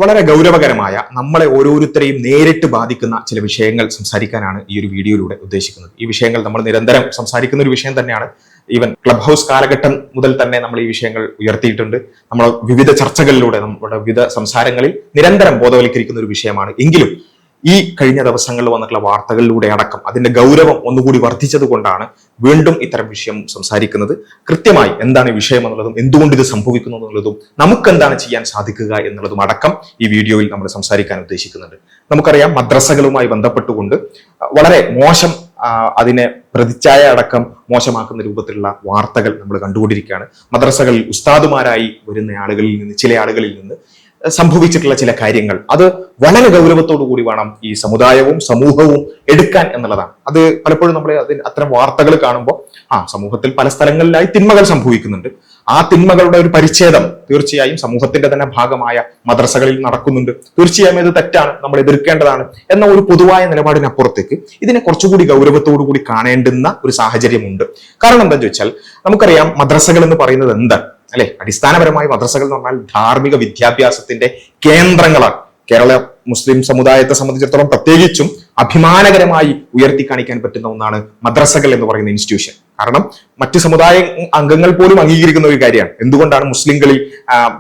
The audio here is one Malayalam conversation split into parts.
വളരെ ഗൗരവകരമായ നമ്മളെ ഓരോരുത്തരെയും നേരിട്ട് ബാധിക്കുന്ന ചില വിഷയങ്ങൾ സംസാരിക്കാനാണ് ഈ ഒരു വീഡിയോയിലൂടെ ഉദ്ദേശിക്കുന്നത്. ഈ വിഷയങ്ങൾ നമ്മൾ നിരന്തരം സംസാരിക്കുന്ന ഒരു വിഷയം തന്നെയാണ്. ഈവൻ ക്ലബ് ഹൗസ് കാലഘട്ടം മുതൽ തന്നെ നമ്മൾ ഈ വിഷയങ്ങൾ ഉയർത്തിയിട്ടുണ്ട്. നമ്മൾ വിവിധ ചർച്ചകളിലൂടെ നമ്മുടെ വിവിധ സംസാരങ്ങളിൽ നിരന്തരം ബോധവൽക്കരിക്കുന്ന ഒരു വിഷയമാണ്. എങ്കിലും ഈ കഴിഞ്ഞ ദിവസങ്ങളിൽ വന്നിട്ടുള്ള വാർത്തകളിലൂടെ അടക്കം അതിന്റെ ഗൗരവം ഒന്നുകൂടി വർദ്ധിച്ചത് കൊണ്ടാണ് വീണ്ടും ഇത്തരം വിഷയം സംസാരിക്കുന്നത്. കൃത്യമായി എന്താണ് വിഷയം എന്നുള്ളതും എന്തുകൊണ്ട് ഇത് സംഭവിക്കുന്നു എന്നുള്ളതും നമുക്ക് എന്താണ് ചെയ്യാൻ സാധിക്കുക എന്നുള്ളതും അടക്കം ഈ വീഡിയോയിൽ നമ്മൾ സംസാരിക്കാൻ ഉദ്ദേശിക്കുന്നുണ്ട്. നമുക്കറിയാം, മദ്രസകളുമായി ബന്ധപ്പെട്ടുകൊണ്ട് വളരെ മോശം, അതിനെ പ്രതിച്ഛായ അടക്കം മോശമാക്കുന്ന രൂപത്തിലുള്ള വാർത്തകൾ നമ്മൾ കണ്ടുകൊണ്ടിരിക്കുകയാണ്. മദ്രസകളിൽ ഉസ്താദുമാരായി വരുന്ന ആളുകളിൽ നിന്ന്, ചില ആളുകളിൽ നിന്ന് സംഭവിച്ചിട്ടുള്ള ചില കാര്യങ്ങൾ അത് വളരെ ഗൗരവത്തോടു കൂടി വേണം ഈ സമുദായവും സമൂഹവും എടുക്കാൻ എന്നുള്ളതാണ്. അത് പലപ്പോഴും നമ്മൾ അത്തരം വാർത്തകൾ കാണുമ്പോൾ സമൂഹത്തിൽ പല സ്ഥലങ്ങളിലായി തിന്മകൾ സംഭവിക്കുന്നുണ്ട്. ആ തിന്മകളുടെ ഒരു പരിച്ഛേദം തീർച്ചയായും സമൂഹത്തിന്റെ തന്നെ ഭാഗമായ മദ്രസകളിൽ നടക്കുന്നുണ്ട്. തീർച്ചയായും ഇത് തെറ്റാണ്, നമ്മൾ എതിർക്കേണ്ടതാണ് എന്ന ഒരു പൊതുവായ നിലപാടിനപ്പുറത്തേക്ക് ഇതിനെ കുറച്ചുകൂടി ഗൗരവത്തോടു കൂടി കാണേണ്ടുന്ന ഒരു സാഹചര്യമുണ്ട്. കാരണം എന്താണെന്ന് ചോദിച്ചാൽ, നമുക്കറിയാം മദ്രസകൾ എന്ന് പറയുന്നത് എന്താണ് അല്ലെ? അടിസ്ഥാനപരമായി മദ്രസകൾ എന്ന് പറഞ്ഞാൽ ധാർമ്മിക വിദ്യാഭ്യാസത്തിന്റെ കേന്ദ്രങ്ങളാണ്. കേരള മുസ്ലിം സമുദായത്തെ സംബന്ധിച്ചിടത്തോളം പ്രത്യേകിച്ചും അഭിമാനകരമായി ഉയർത്തി കാണിക്കാൻ പറ്റുന്ന ഒന്നാണ് മദ്രസകൾ എന്ന് പറയുന്ന ഇൻസ്റ്റിറ്റ്യൂഷൻ. കാരണം മറ്റ് സമുദായ അംഗങ്ങൾ പോലും അംഗീകരിക്കുന്ന ഒരു കാര്യമാണ്. എന്തുകൊണ്ടാണ് മുസ്ലിങ്ങളിൽ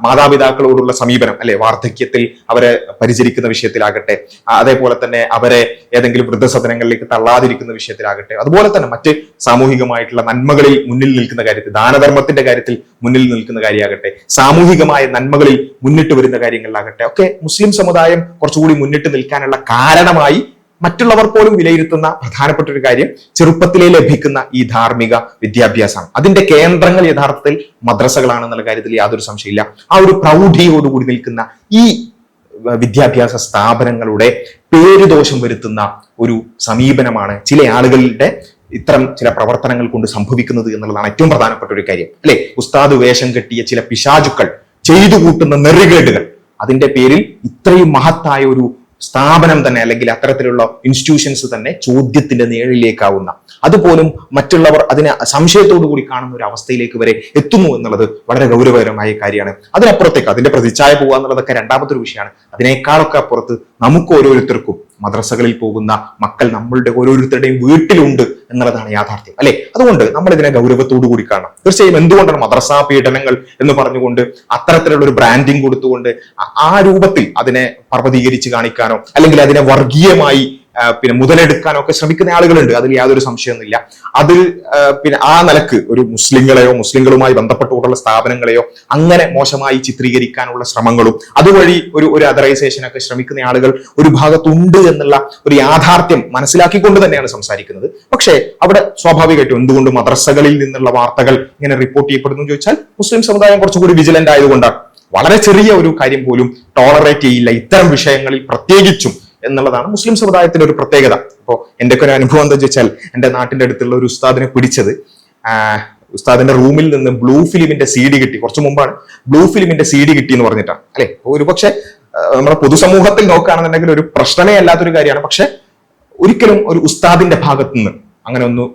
മാതാപിതാക്കളോടുള്ള സമീപനം അല്ലെ, വാർദ്ധക്യത്തിൽ അവരെ പരിചരിക്കുന്ന വിഷയത്തിലാകട്ടെ, അതേപോലെ തന്നെ അവരെ ഏതെങ്കിലും വൃദ്ധസദനങ്ങളിലേക്ക് തള്ളാതിരിക്കുന്ന വിഷയത്തിലാകട്ടെ, അതുപോലെ തന്നെ മറ്റ് സാമൂഹികമായിട്ടുള്ള നന്മകളിൽ മുന്നിൽ നിൽക്കുന്ന കാര്യത്തിൽ, ദാനധർമ്മത്തിന്റെ കാര്യത്തിൽ മുന്നിൽ നിൽക്കുന്ന കാര്യമാകട്ടെ, സാമൂഹികമായ നന്മകളിൽ മുന്നിട്ട് വരുന്ന കാര്യങ്ങളിലാകട്ടെ, ഒക്കെ മുസ്ലിം സമുദായം കുറച്ചുകൂടി മുന്നിട്ട് നിൽക്കാനുള്ള കാരണമായി മറ്റുള്ളവർ പോലും വിലയിരുത്തുന്ന പ്രധാനപ്പെട്ട ഒരു കാര്യം ചെറുപ്പത്തിലേ ലഭിക്കുന്ന ഈ ധാർമ്മിക വിദ്യാഭ്യാസമാണ്. അതിന്റെ കേന്ദ്രങ്ങൾ യഥാർത്ഥത്തിൽ മദ്രസകളാണെന്നുള്ള കാര്യത്തിൽ യാതൊരു സംശയമില്ല. ആ ഒരു പ്രൗഢിയോടുകൂടി നിൽക്കുന്ന ഈ വിദ്യാഭ്യാസ സ്ഥാപനങ്ങളുടെ പേരുദോഷം വരുത്തുന്ന ഒരു സമീപനമാണ് ചില ആളുകളുടെ ഇത്തരം ചില പ്രവർത്തനങ്ങൾ കൊണ്ട് സംഭവിക്കുന്നത് എന്നുള്ളതാണ് ഏറ്റവും പ്രധാനപ്പെട്ട ഒരു കാര്യം അല്ലെ. ഉസ്താദ് വേഷം കെട്ടിയ ചില പിശാചുക്കൾ ചെയ്തു കൂട്ടുന്ന നെറികേടുകൾ, അതിന്റെ പേരിൽ ഇത്രയും മഹത്തായ ഒരു സ്ഥാപനം തന്നെ അല്ലെങ്കിൽ അത്തരത്തിലുള്ള ഇൻസ്റ്റിറ്റ്യൂഷൻസ് തന്നെ ചോദ്യത്തിന്റെ നിഴലിലേക്കാവുന്ന, അതുപോലും മറ്റുള്ളവർ അതിനെ സംശയത്തോടു കൂടി കാണുന്ന ഒരു അവസ്ഥയിലേക്ക് വരെ എത്തുന്നു എന്നുള്ളത് വളരെ ഗൗരവകരമായ കാര്യമാണ്. അതിനപ്പുറത്തേക്ക് അതിന്റെ പ്രതിച്ഛായ പോകുക എന്നുള്ളതൊക്കെ രണ്ടാമത്തെ ഒരു വിഷയമാണ്. അതിനേക്കാളൊക്കെ അപ്പുറത്ത് നമുക്ക് ഓരോരുത്തർക്കും മദ്രസകളിൽ പോകുന്ന മക്കൾ നമ്മളുടെ ഓരോരുത്തരുടെയും വീട്ടിലുണ്ട് എന്നുള്ളതാണ് യാഥാർത്ഥ്യം അല്ലെ. അതുകൊണ്ട് നമ്മൾ ഇതിനെ ഗൗരവത്തോടു കൂടി കാണണം. തീർച്ചയായും എന്തുകൊണ്ടാണ് മദ്രസാ പീഡനങ്ങൾ എന്ന് പറഞ്ഞുകൊണ്ട് അത്തരത്തിലുള്ള ഒരു ബ്രാൻഡിങ് കൊടുത്തുകൊണ്ട് ആ രൂപത്തിൽ അതിനെ പർവ്വതീകരിച്ച് കാണിക്കാനോ അല്ലെങ്കിൽ അതിനെ വർഗീയമായി മുതലെടുക്കാനോ ഒക്കെ ശ്രമിക്കുന്ന ആളുകളുണ്ട്. അതിൽ യാതൊരു സംശയമൊന്നുമില്ല. അതിൽ ആ നിലക്ക് ഒരു മുസ്ലിങ്ങളെയോ മുസ്ലിങ്ങളുമായി ബന്ധപ്പെട്ടുകൊണ്ടുള്ള സ്ഥാപനങ്ങളെയോ അങ്ങനെ മോശമായി ചിത്രീകരിക്കാനുള്ള ശ്രമങ്ങളും അതുവഴി ഒരു അതറൈസേഷനൊക്കെ ശ്രമിക്കുന്ന ആളുകൾ ഒരു ഭാഗത്തുണ്ട് എന്നുള്ള ഒരു യാഥാർത്ഥ്യം മനസ്സിലാക്കിക്കൊണ്ട് തന്നെയാണ് സംസാരിക്കുന്നത്. പക്ഷേ അവിടെ സ്വാഭാവികമായിട്ടും എന്തുകൊണ്ട് മദ്രസകളിൽ നിന്നുള്ള വാർത്തകൾ ഇങ്ങനെ റിപ്പോർട്ട് ചെയ്യപ്പെടുന്നു ചോദിച്ചാൽ, മുസ്ലിം സമുദായം കുറച്ചുകൂടി വിജിലന്റ് ആയതുകൊണ്ടാണ്. വളരെ ചെറിയ ഒരു കാര്യം പോലും ടോളറേറ്റ് ചെയ്യില്ല ഇത്തരം വിഷയങ്ങളിൽ, പ്രത്യേകിച്ചും എന്നുള്ളതാണ് മുസ്ലിം സമുദായത്തിന്റെ ഒരു പ്രത്യേകത. അപ്പോൾ എൻ്റെ ഒക്കെ ഒരു അനുഭവം എന്താ വെച്ചാൽ, എൻ്റെ നാട്ടിന്റെ അടുത്തുള്ള ഒരു ഉസ്താദിനെ പിടിച്ചത് ഉസ്താദിന്റെ റൂമിൽ നിന്ന് ബ്ലൂ ഫിലിമിന്റെ CD കിട്ടി. കുറച്ചു മുമ്പാണ് ബ്ലൂ ഫിലിമിന്റെ CD കിട്ടി എന്ന് പറഞ്ഞിട്ടാണ് അല്ലെ. ഒരുപക്ഷെ നമ്മുടെ പൊതുസമൂഹത്തിൽ നോക്കുകയാണെന്നുണ്ടെങ്കിൽ ഒരു പ്രശ്നമേ അല്ലാത്തൊരു കാര്യമാണ്. പക്ഷെ ഒരിക്കലും ഒരു ഉസ്താദിന്റെ ഭാഗത്തു നിന്ന് അങ്ങനെ ഒന്നും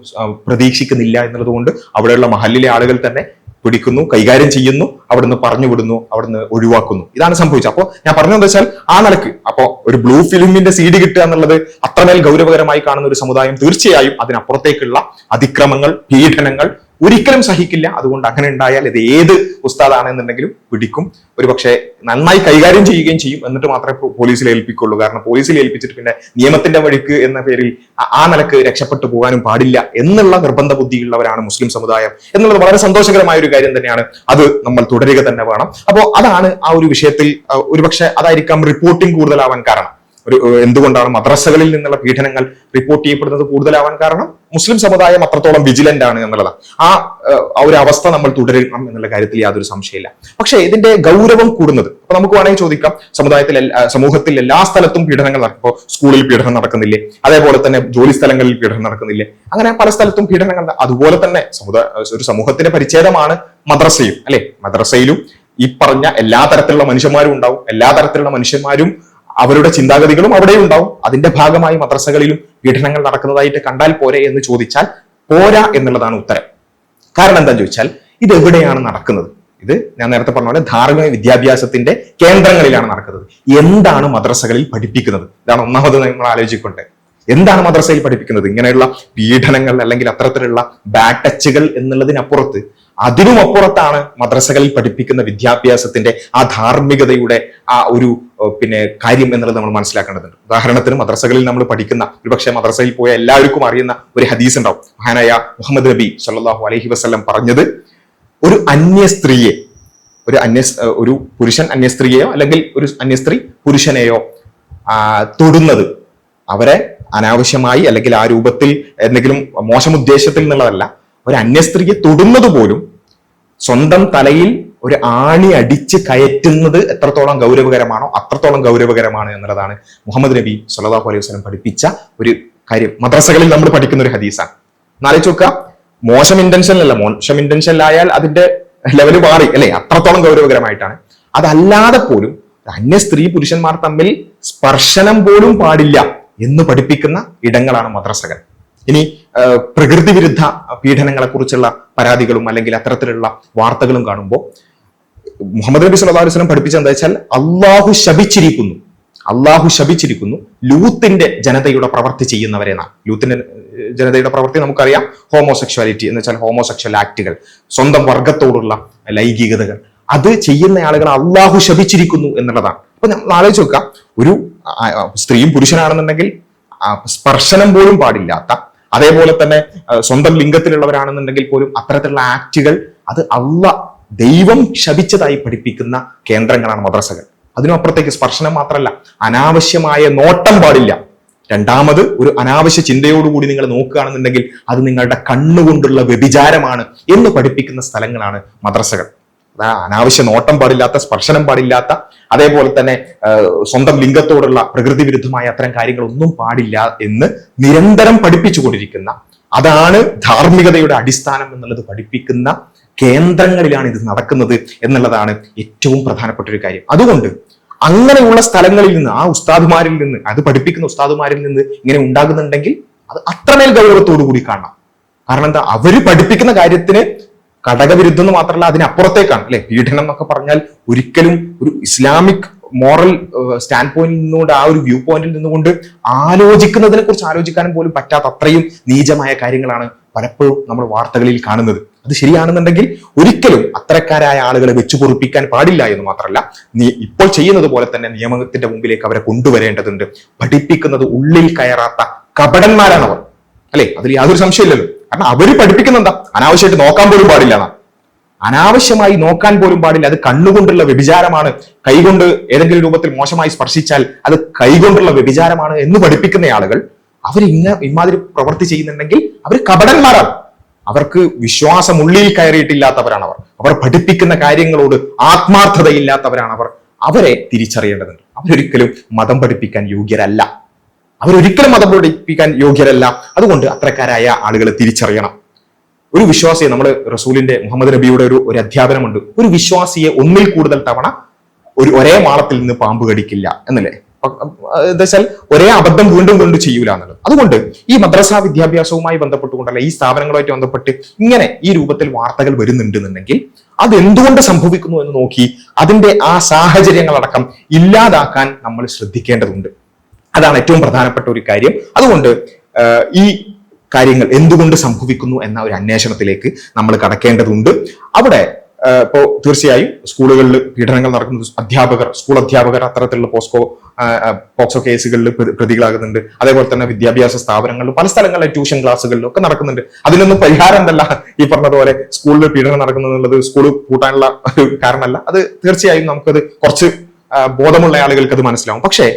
പ്രതീക്ഷിക്കുന്നില്ല എന്നുള്ളത് കൊണ്ട് അവിടെയുള്ള മഹല്ലിലെ ആളുകൾ തന്നെ പിടിക്കുന്നു, കൈകാര്യം ചെയ്യുന്നു, അവിടുന്ന് പറഞ്ഞു വിടുന്നു, അവിടുന്ന് ഒഴിവാക്കുന്നു. ഇതാണ് സംഭവിച്ചത്. അപ്പോൾ ഞാൻ പറഞ്ഞതെന്ന് വെച്ചാൽ, ആ നിലക്ക് അപ്പോ ഒരു ബ്ലൂ ഫിലിമിന്റെ CD കിട്ടുക എന്നുള്ളത് അത്രമേൽ ഗൗരവകരമായി കാണുന്ന ഒരു സമുദായം തീർച്ചയായും അതിനപ്പുറത്തേക്കുള്ള അതിക്രമങ്ങൾ, പീഡനങ്ങൾ ഒരിക്കലും സഹിക്കില്ല. അതുകൊണ്ട് അങ്ങനെ ഉണ്ടായാൽ ഇത് ഏത് ഉസ്താദാണെന്നുണ്ടെങ്കിലും പിടിക്കും, ഒരുപക്ഷെ നന്നായി കൈകാര്യം ചെയ്യുകയും ചെയ്യും. എന്നിട്ട് മാത്രമേ പോലീസിൽ ഏൽപ്പിക്കുള്ളൂ. കാരണം പോലീസിൽ ഏൽപ്പിച്ചിട്ട് പിന്നെ നിയമത്തിന്റെ വഴിക്ക് എന്ന പേരിൽ ആ നിലക്ക് രക്ഷപ്പെട്ടു പോകാനും പാടില്ല എന്നുള്ള നിർബന്ധ ബുദ്ധിയുള്ളവരാണ് മുസ്ലിം സമുദായം എന്നുള്ളത് വളരെ സന്തോഷകരമായ ഒരു കാര്യം തന്നെയാണ്. അത് നമ്മൾ തുടരുക തന്നെ വേണം. അപ്പോൾ അതാണ് ആ ഒരു വിഷയത്തിൽ ഒരുപക്ഷെ അതായിരിക്കാം റിപ്പോർട്ടിംഗ് കൂടുതലാവാൻ കാരണം. എന്തുകൊണ്ടാണ് മദ്രസകളിൽ നിന്നുള്ള പീഡനങ്ങൾ റിപ്പോർട്ട് ചെയ്യപ്പെടുന്നത് കൂടുതലാവാൻ കാരണം? മുസ്ലിം സമുദായം അത്രത്തോളം വിജിലന്റ് ആണ് എന്നുള്ളതാണ്. ആ ഒരു അവസ്ഥ നമ്മൾ തുടരണം എന്നുള്ള കാര്യത്തിൽ യാതൊരു സംശയമില്ല. പക്ഷേ ഇതിന്റെ ഗൗരവം കൂടുന്നത്, അപ്പൊ നമുക്ക് വേണമെങ്കിൽ ചോദിക്കാം, സമൂഹത്തിൽ എല്ലാ സ്ഥലത്തും പീഡനങ്ങൾ നടക്കും. ഇപ്പോൾ സ്കൂളിൽ പീഡനം നടക്കുന്നില്ലേ? അതേപോലെ തന്നെ ജോലി സ്ഥലങ്ങളിൽ പീഡനം നടക്കുന്നില്ലേ? അങ്ങനെ പല സ്ഥലത്തും പീഡനങ്ങൾ. അതുപോലെ തന്നെ ഒരു സമൂഹത്തിന്റെ പരിച്ഛേദമാണ് മദ്രസയും അല്ലെ. മദ്രസയിലും ഈ പറഞ്ഞ എല്ലാ തരത്തിലുള്ള മനുഷ്യന്മാരും ഉണ്ടാവും. എല്ലാ തരത്തിലുള്ള മനുഷ്യന്മാരും അവരുടെ ചിന്താഗതികളും അവിടെ ഉണ്ടാവും. അതിന്റെ ഭാഗമായി മദ്രസകളിലും പീഡനങ്ങൾ നടക്കുന്നതായിട്ട് കണ്ടാൽ പോരെ എന്ന് ചോദിച്ചാൽ പോരാ എന്നുള്ളതാണ് ഉത്തരം. കാരണം എന്താണെന്ന് ചോദിച്ചാൽ, ഇത് എവിടെയാണ് നടക്കുന്നത്? ഇത് ഞാൻ നേരത്തെ പറഞ്ഞ പോലെ ധാർമ്മിക വിദ്യാഭ്യാസത്തിന്റെ കേന്ദ്രങ്ങളിലാണ് നടക്കുന്നത്. എന്താണ് മദ്രസകളിൽ പഠിപ്പിക്കുന്നത്? ഇതാണ് ഒന്നാമത് നമ്മൾ ആലോചിക്കൊണ്ടേ. എന്താണ് മദ്രസയിൽ പഠിപ്പിക്കുന്നത്? ഇങ്ങനെയുള്ള പീഡനങ്ങൾ അല്ലെങ്കിൽ അത്തരത്തിലുള്ള ബാഡ് ടച്ചുകൾ എന്നുള്ളതിനപ്പുറത്ത്, അതിനുമപ്പുറത്താണ് മദ്രസകളിൽ പഠിപ്പിക്കുന്ന വിദ്യാഭ്യാസത്തിന്റെ ആ ധാർമ്മികതയുടെ ആ ഒരു കാര്യം എന്നുള്ളത് നമ്മൾ മനസ്സിലാക്കേണ്ടതുണ്ട്. ഉദാഹരണത്തിന് മദ്രസകളിൽ നമ്മൾ പഠിക്കുന്ന, ഒരുപക്ഷെ മദ്രസയിൽ പോയ എല്ലാവർക്കും അറിയുന്ന ഒരു ഹദീസ് ഉണ്ടാവും. മഹാനായ മുഹമ്മദ് നബി സല്ലല്ലാഹു അലൈഹി വസല്ലം പറഞ്ഞത്, ഒരു അന്യ സ്ത്രീയെ, ഒരു പുരുഷൻ അന്യ സ്ത്രീയെയോ അല്ലെങ്കിൽ ഒരു അന്യ സ്ത്രീ പുരുഷനെയോ തൊടുന്നത്, അവരെ അനാവശ്യമായി അല്ലെങ്കിൽ ആ രൂപത്തിൽ എന്തെങ്കിലും മോശം ഉദ്ദേശത്തിൽ എന്നുള്ളതല്ല, ഒരു അന്യ സ്ത്രീയെ തൊടുന്നത് പോലും സ്വന്തം തലയിൽ ഒരു ആണി അടിച്ച് കയറ്റുന്നത് എത്രത്തോളം ഗൗരവകരമാണോ അത്രത്തോളം ഗൗരവകരമാണ് എന്നുള്ളതാണ് മുഹമ്മദ് നബി സല്ലല്ലാഹു അലൈഹി വസല്ലം പഠിപ്പിച്ച ഒരു കാര്യം. മദ്രസകളിൽ നമ്മൾ പഠിക്കുന്ന ഒരു ഹദീസാണ്. എന്നാലോചിച്ച് നോക്കുക, മോശം ഇന്റൻഷനിലായാൽ അതിന്റെ ലെവല് മാറി അല്ലെ, അത്രത്തോളം ഗൗരവകരമായിട്ടാണ്. അതല്ലാതെ പോലും അന്യ സ്ത്രീ പുരുഷന്മാർ തമ്മിൽ സ്പർശനം പോലും പാടില്ല എന്ന് പഠിപ്പിക്കുന്ന ഇടങ്ങളാണ് മദ്രസകൾ. ഇനി പ്രകൃതി വിരുദ്ധ പീഡനങ്ങളെ കുറിച്ചുള്ള പരാതികളും അല്ലെങ്കിൽ അത്തരത്തിലുള്ള വാർത്തകളും കാണുമ്പോൾ മുഹമ്മദ് നബി സല്ലല്ലാഹു അലൈഹി വസല്ലം പഠിപ്പിച്ച എന്താ വെച്ചാൽ, അള്ളാഹു ശപിച്ചിരിക്കുന്നു ലൂത്തിന്റെ ജനതയുടെ പ്രവൃത്തി ചെയ്യുന്നവരെ. ലൂത്തിന്റെ ജനതയുടെ പ്രവൃത്തി നമുക്കറിയാം, ഹോമോസെക്ഷുവാലിറ്റി എന്ന് വെച്ചാൽ ഹോമോസെക്ഷൽ ആക്ടുകൾ, സ്വന്തം വർഗത്തോടുള്ള ലൈംഗികതകൾ, അത് ചെയ്യുന്ന ആളുകളെ അള്ളാഹു ശപിച്ചിരിക്കുന്നു എന്നുള്ളതാണ്. അപ്പൊ നമ്മൾ ആലോചിച്ച് നോക്കാം, ഒരു സ്ത്രീയും പുരുഷനാണെന്നുണ്ടെങ്കിൽ സ്പർശനം പോലും പാടില്ലാത്ത, അതേപോലെ തന്നെ സ്വന്തം ലിംഗത്തിലുള്ളവരാണെന്നുണ്ടെങ്കിൽ പോലും അത്തരത്തിലുള്ള ആക്ടുകൾ, അത് ദൈവം ശപിച്ചതായി പഠിപ്പിക്കുന്ന കേന്ദ്രങ്ങളാണ് മദ്രസകൾ. അതിനപ്പുറത്തേക്ക് സ്പർശനം മാത്രമല്ല, അനാവശ്യമായ നോട്ടം പാടില്ല. രണ്ടാമത്, ഒരു അനാവശ്യ ചിന്തയോടുകൂടി നിങ്ങൾ നോക്കുകയാണെന്നുണ്ടെങ്കിൽ അത് നിങ്ങളുടെ കണ്ണുകൊണ്ടുള്ള വ്യഭിചാരമാണ് എന്ന് പഠിപ്പിക്കുന്ന സ്ഥലങ്ങളാണ് മദ്രസകൾ. അനാവശ്യ നോട്ടം പാടില്ലാത്ത, സ്പർശനം പാടില്ലാത്ത, അതേപോലെ തന്നെ സ്വന്തം ലിംഗത്തോടുള്ള പ്രകൃതി വിരുദ്ധമായ അത്തരം കാര്യങ്ങളൊന്നും പാടില്ല എന്ന് നിരന്തരം പഠിപ്പിച്ചുകൊണ്ടിരിക്കുന്ന, അതാണ് ധാർമ്മികതയുടെ അടിസ്ഥാനം എന്നുള്ളത് പഠിപ്പിക്കുന്ന കേന്ദ്രങ്ങളിലാണ് ഇത് നടക്കുന്നത് എന്നുള്ളതാണ് ഏറ്റവും പ്രധാനപ്പെട്ട ഒരു കാര്യം. അതുകൊണ്ട് അങ്ങനെയുള്ള സ്ഥലങ്ങളിൽ നിന്ന്, ആ ഉസ്താദുമാരിൽ നിന്ന്, അത് പഠിപ്പിക്കുന്ന ഉസ്താദുമാരിൽ നിന്ന് ഇങ്ങനെ ഉണ്ടാകുന്നുണ്ടെങ്കിൽ അത് അത്രമേൽ ഗൗരവത്തോടു കൂടി കാണണം. കാരണം എന്താ, അവര് പഠിപ്പിക്കുന്ന കാര്യത്തിന് ഘടകവിരുദ്ധം എന്ന് മാത്രമല്ല, അതിനപ്പുറത്തേക്കാണ് അല്ലെ. പീഡനം എന്നൊക്കെ പറഞ്ഞാൽ ഒരിക്കലും ഒരു ഇസ്ലാമിക് മോറൽ സ്റ്റാൻഡ് പോയിന്റിൽ നിന്നുകൊണ്ട്, ആ ഒരു വ്യൂ പോയിന്റിൽ നിന്നുകൊണ്ട് ആലോചിക്കുന്നതിനെ കുറിച്ച് ആലോചിക്കാനും പോലും പറ്റാത്ത അത്രയും നീചമായ കാര്യങ്ങളാണ് പലപ്പോഴും നമ്മൾ വാർത്തകളിൽ കാണുന്നത്. അത് ശരിയാണെന്നുണ്ടെങ്കിൽ ഒരിക്കലും അത്തരക്കാരായ ആളുകളെ വെച്ചു പൊറുപ്പിക്കാൻ പാടില്ല എന്ന് മാത്രമല്ല, ഇപ്പോൾ ചെയ്യുന്നത് പോലെ തന്നെ നിയമത്തിന്റെ മുമ്പിലേക്ക് അവരെ കൊണ്ടുവരേണ്ടതുണ്ട്. പഠിപ്പിക്കുന്നത് ഉള്ളിൽ കയറാത്ത കപടന്മാരാണവർ അല്ലെ, അതിൽ യാതൊരു സംശയമില്ലല്ലോ. കാരണം അവര് പഠിപ്പിക്കുന്ന എന്താ, അനാവശ്യമായിട്ട് നോക്കാൻ പോലും പാടില്ല എന്നാണ്. അനാവശ്യമായി നോക്കാൻ പോലും പാടില്ല, അത് കണ്ണുകൊണ്ടുള്ള വ്യഭിചാരമാണ്. കൈകൊണ്ട് ഏതെങ്കിലും രൂപത്തിൽ മോശമായി സ്പർശിച്ചാൽ അത് കൈകൊണ്ടുള്ള വ്യഭിചാരമാണ് എന്ന് പഠിപ്പിക്കുന്ന ആളുകൾ അവർ ഇമാതിരി പ്രവൃത്തി ചെയ്യുന്നുണ്ടെങ്കിൽ അവർ കപടന്മാരാണ്. അവർക്ക് വിശ്വാസം ഉള്ളിൽ കയറിയിട്ടില്ലാത്തവരാണ് അവർ പഠിപ്പിക്കുന്ന കാര്യങ്ങളോട് ആത്മാർത്ഥതയില്ലാത്തവരാണ് അവരെ തിരിച്ചറിയേണ്ടതുണ്ട്. അവരൊരിക്കലും മതം പഠിപ്പിക്കാൻ യോഗ്യരല്ല. അതുകൊണ്ട് അത്തരക്കാരായ ആളുകളെ തിരിച്ചറിയണം. ഒരു വിശ്വാസിയെ, നമ്മൾ റസൂലിന്റെ മുഹമ്മദ് നബിയുടെ ഒരു അധ്യാപനമുണ്ട്, ഒരു വിശ്വാസിയെ ഒന്നിൽ കൂടുതൽ തവണ ഒരേ മാളത്തിൽ നിന്ന് പാമ്പ് കടിക്കില്ല എന്നല്ലേ. എന്താ വെച്ചാൽ ഒരേ അബദ്ധം വീണ്ടും വീണ്ടും ചെയ്യൂല എന്നുള്ളത്. അതുകൊണ്ട് ഈ മദ്രസ വിദ്യാഭ്യാസവുമായി ബന്ധപ്പെട്ടുകൊണ്ടല്ല, ഈ സ്ഥാപനങ്ങളുമായിട്ട് ബന്ധപ്പെട്ട് ഇങ്ങനെ ഈ രൂപത്തിൽ വാർത്തകൾ വരുന്നുണ്ടെന്നുണ്ടെങ്കിൽ അത് എന്തുകൊണ്ട് സംഭവിക്കുന്നു എന്ന് നോക്കി അതിന്റെ ആ സാഹചര്യങ്ങളടക്കം ഇല്ലാതാക്കാൻ നമ്മൾ ശ്രദ്ധിക്കേണ്ടതുണ്ട്. അതാണ് ഏറ്റവും പ്രധാനപ്പെട്ട ഒരു കാര്യം. അതുകൊണ്ട് ഈ കാര്യങ്ങൾ എന്തുകൊണ്ട് സംഭവിക്കുന്നു എന്ന ഒരു അന്വേഷണത്തിലേക്ക് നമ്മൾ കടക്കേണ്ടതുണ്ട്. അവിടെ ഇപ്പോൾ തീർച്ചയായും സ്കൂളുകളിൽ പീഡനങ്ങൾ നടക്കുന്ന സ്കൂൾ അധ്യാപകർ അത്തരത്തിലുള്ള പോക്സോ കേസുകളിൽ പ്രതികളാകുന്നുണ്ട്. അതേപോലെ തന്നെ വിദ്യാഭ്യാസ സ്ഥാപനങ്ങളിലും പല സ്ഥലങ്ങളിലെ ട്യൂഷൻ ക്ലാസ്സുകളിലും ഒക്കെ നടക്കുന്നുണ്ട്. അതിനൊന്നും പരിഹാരം എന്തല്ല ഈ പറഞ്ഞതുപോലെ സ്കൂളിൽ പീഡനം നടക്കുന്നുള്ളത് സ്കൂൾ പൂട്ടാനുള്ള ഒരു കാരണമല്ല. അത് തീർച്ചയായും നമുക്കത് കുറച്ച് ബോധമുള്ള ആളുകൾക്ക് അത് മനസ്സിലാവും. പക്ഷേ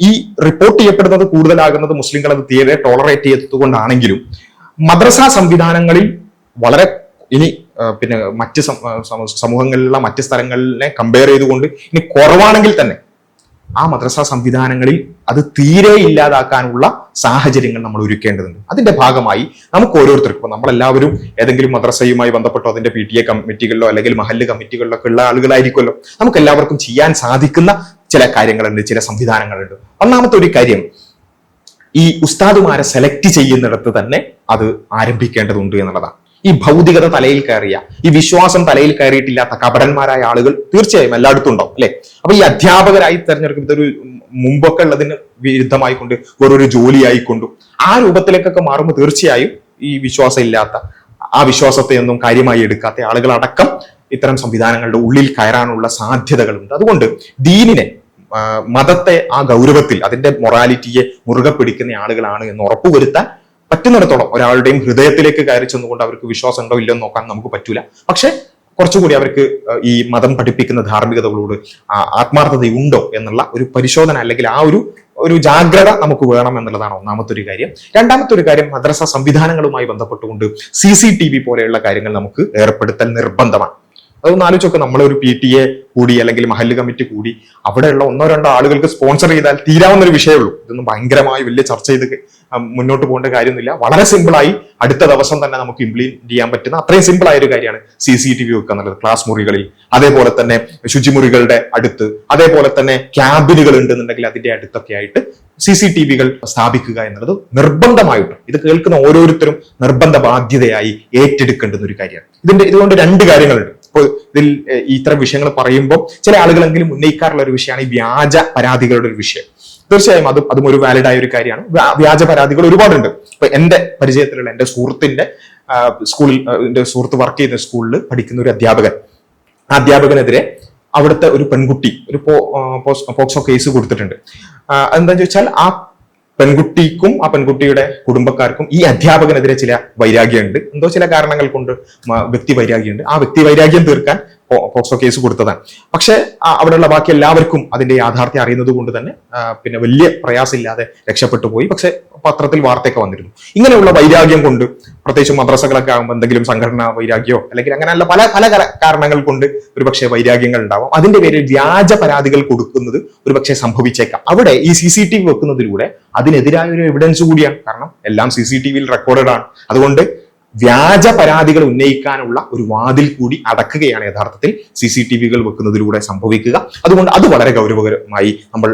ഈ റിപ്പോർട്ട് ചെയ്യപ്പെടുന്നത് കൂടുതലാകുന്നത് മുസ്ലിങ്ങൾ അത് തീരെ ടോളറേറ്റ് ചെയ്തതുകൊണ്ടാണെങ്കിലും മദ്രസ സംവിധാനങ്ങളിൽ വളരെ മറ്റ് സമൂഹങ്ങളിലുള്ള മറ്റ് സ്ഥലങ്ങളിലെ കമ്പയർ ചെയ്തുകൊണ്ട് ഇനി കുറവാണെങ്കിൽ തന്നെ ആ മദ്രസ സംവിധാനങ്ങളിൽ അത് തീരെ ഇല്ലാതാക്കാനുള്ള സാഹചര്യങ്ങൾ നമ്മൾ ഒരുക്കേണ്ടതുണ്ട്. അതിന്റെ ഭാഗമായി നമുക്ക് ഓരോരുത്തർക്കും, ഇപ്പൊ നമ്മളെല്ലാവരും ഏതെങ്കിലും മദ്രസയുമായി ബന്ധപ്പെട്ടോ അതിന്റെ PTA കമ്മിറ്റികളിലോ അല്ലെങ്കിൽ മഹല്ല് കമ്മിറ്റികളിലോ ഒക്കെ ഉള്ള ആളുകളായിരിക്കുമല്ലോ. നമുക്ക് എല്ലാവർക്കും ചെയ്യാൻ സാധിക്കുന്ന ചില കാര്യങ്ങളുണ്ട്, ചില സംവിധാനങ്ങളുണ്ട്. ഒന്നാമത്തെ ഒരു കാര്യം, ഈ ഉസ്താദുമാരെ സെലക്ട് ചെയ്യുന്നിടത്ത് തന്നെ അത് ആരംഭിക്കേണ്ടതുണ്ട് എന്നുള്ളതാണ്. ഈ ഭൗതികത തലയിൽ കയറിയ, ഈ വിശ്വാസം തലയിൽ കയറിയിട്ടില്ലാത്ത കപടന്മാരായ ആളുകൾ തീർച്ചയായും എല്ലായിടത്തും ഉണ്ടാവും അല്ലെ. അപ്പൊ ഈ അധ്യാപകരായി തെരഞ്ഞെടുക്കുന്നത് ഒരു മുമ്പൊക്കെ ഉള്ളതിന് വിരുദ്ധമായിക്കൊണ്ട് വേറൊരു ജോലിയായിക്കൊണ്ടും ആ രൂപത്തിലേക്കൊക്കെ മാറുമ്പോൾ തീർച്ചയായും ഈ വിശ്വാസം ഇല്ലാത്ത, ആ വിശ്വാസത്തെ ഒന്നും കാര്യമായി എടുക്കാത്ത ആളുകളടക്കം ഇത്തരം സംവിധാനങ്ങളുടെ ഉള്ളിൽ കയറാനുള്ള സാധ്യതകളുണ്ട്. അതുകൊണ്ട് ദീനിനെ, മതത്തെ ആ ഗൗരവത്തിൽ, അതിന്റെ മൊറാലിറ്റിയെ മുറുകെ പിടിക്കുന്ന ആളുകളാണ് എന്ന് ഉറപ്പുവരുത്താൻ പറ്റുന്നിടത്തോളം ഒരാളുടെയും ഹൃദയത്തിലേക്ക് കയറി ചെന്നുകൊണ്ട് അവർക്ക് വിശ്വാസം ഉണ്ടോ ഇല്ലെന്ന് നോക്കാൻ നമുക്ക് പറ്റൂല. പക്ഷെ കുറച്ചുകൂടി അവർക്ക് ഈ മതം പഠിപ്പിക്കുന്ന ധാർമ്മികതകളോട് ആത്മാർത്ഥതയുണ്ടോ എന്നുള്ള ഒരു പരിശോധന, അല്ലെങ്കിൽ ആ ഒരു ജാഗ്രത നമുക്ക് വേണം എന്നുള്ളതാണ് ഒന്നാമത്തെ ഒരു കാര്യം. രണ്ടാമത്തെ ഒരു കാര്യം, മദ്രസ സംവിധാനങ്ങളുമായി ബന്ധപ്പെട്ടുകൊണ്ട് CCTV പോലെയുള്ള കാര്യങ്ങൾ നമുക്ക് ഏർപ്പെടുത്തൽ നിർബന്ധമാണ്. അതൊന്ന് ആലോചിച്ചൊക്കെ, നമ്മളൊരു PTA കൂടി അല്ലെങ്കിൽ മഹല്ല് കമ്മിറ്റി കൂടി അവിടെയുള്ള ഒന്നോ രണ്ടോ ആളുകൾക്ക് സ്പോൺസർ ചെയ്താൽ തീരാവുന്ന ഒരു വിഷയമുള്ളൂ. ഇതൊന്നും ഭയങ്കരമായി വലിയ ചർച്ച ചെയ്ത് മുന്നോട്ട് പോകേണ്ട കാര്യമൊന്നുമില്ല. വളരെ സിമ്പിളായി അടുത്ത ദിവസം തന്നെ നമുക്ക് ഇംപ്ലിമെന്റ് ചെയ്യാൻ പറ്റുന്ന അത്രയും സിമ്പിൾ ആയ ഒരു കാര്യമാണ് CCTV വെക്കുക എന്നുള്ളത്. ക്ലാസ് മുറികളിൽ, അതേപോലെ തന്നെ ശുചിമുറികളുടെ അടുത്ത്, അതേപോലെ തന്നെ ക്യാബിനുകൾ ഉണ്ടെന്നുണ്ടെങ്കിൽ അതിന്റെ അടുത്തൊക്കെ ആയിട്ട് CCTVകൾ സ്ഥാപിക്കുക എന്നുള്ളത് നിർബന്ധമായിട്ടും ഇത് കേൾക്കുന്ന ഓരോരുത്തരും നിർബന്ധ ബാധ്യതയായി ഏറ്റെടുക്കേണ്ടുന്ന ഒരു കാര്യമാണ്. ഇതുകൊണ്ട് രണ്ട് കാര്യങ്ങളുണ്ട്. ഇപ്പോൾ ഇതിൽ ഇത്തരം വിഷയങ്ങൾ പറയുമ്പോൾ ചില ആളുകളെങ്കിലും ഉന്നയിക്കാറുള്ള ഒരു വിഷയമാണ് ഈ വ്യാജ പരാതികളുടെ ഒരു വിഷയം. തീർച്ചയായും അതും ഒരു വാലിഡ് ആയ ഒരു കാര്യമാണ്. വ്യാജ പരാതികൾ ഒരുപാടുണ്ട്. ഇപ്പൊ എന്റെ പരിചയത്തിലുള്ള എന്റെ സുഹൃത്തിന്റെ സ്കൂളിൽ, എന്റെ സുഹൃത്ത് വർക്ക് ചെയ്യുന്ന സ്കൂളിൽ പഠിക്കുന്ന ഒരു അധ്യാപകൻ, ആ അധ്യാപകനെതിരെ അവിടുത്തെ ഒരു പെൺകുട്ടി ഒരു പോക്സോ കേസ് കൊടുത്തിട്ടുണ്ട്. എന്താന്ന് ചോദിച്ചാൽ ആ പെൺകുട്ടിക്കും ആ പെൺകുട്ടിയുടെ കുടുംബക്കാർക്കും ഈ അധ്യാപകനെതിരെ ചില വൈരാഗ്യമുണ്ട്. എന്തോ ചില കാരണങ്ങൾ കൊണ്ട് വ്യക്തി വൈരാഗ്യമുണ്ട്. ആ വ്യക്തി വൈരാഗ്യം തീർക്കാൻ പോക്സോ കേസ് കൊടുത്തതാണ്. പക്ഷെ അവിടെയുള്ള ബാക്കി എല്ലാവർക്കും അതിന്റെ യാഥാർത്ഥ്യം അറിയുന്നത് കൊണ്ട് തന്നെ പിന്നെ വലിയ പ്രയാസമില്ലാതെ രക്ഷപ്പെട്ടു പോയി. പക്ഷെ പത്രത്തിൽ വാർത്തയൊക്കെ വന്നിരുന്നു. ഇങ്ങനെയുള്ള വൈരാഗ്യം കൊണ്ട്, പ്രത്യേകിച്ച് മദ്രസകളൊക്കെ ആകുമ്പോൾ എന്തെങ്കിലും സംഘടനാ വൈരാഗ്യമോ അല്ലെങ്കിൽ അങ്ങനെയുള്ള പല പല കാരണങ്ങൾ കൊണ്ട് ഒരുപക്ഷെ വൈരാഗ്യങ്ങൾ ഉണ്ടാവാം. അതിന്റെ പേരിൽ വ്യാജ പരാതികൾ കൊടുക്കുന്നത് ഒരുപക്ഷെ സംഭവിച്ചേക്കാം. അവിടെ ഈ CCTV വെക്കുന്നതിലൂടെ അതിനെതിരായ ഒരു എവിഡൻസ് കൂടിയാണ്. കാരണം എല്ലാം CCTVയിൽ റെക്കോർഡഡ് ആണ്. അതുകൊണ്ട് വ്യാജ പരാതികൾ ഉന്നയിക്കാനുള്ള ഒരു വാതിൽ കൂടി അടക്കുകയാണ് യഥാർത്ഥത്തിൽ CCTVകൾ വെക്കുന്നതിലൂടെ സംഭവിക്കുക. അതുകൊണ്ട് അത് വളരെ ഗൗരവകരമായി നമ്മൾ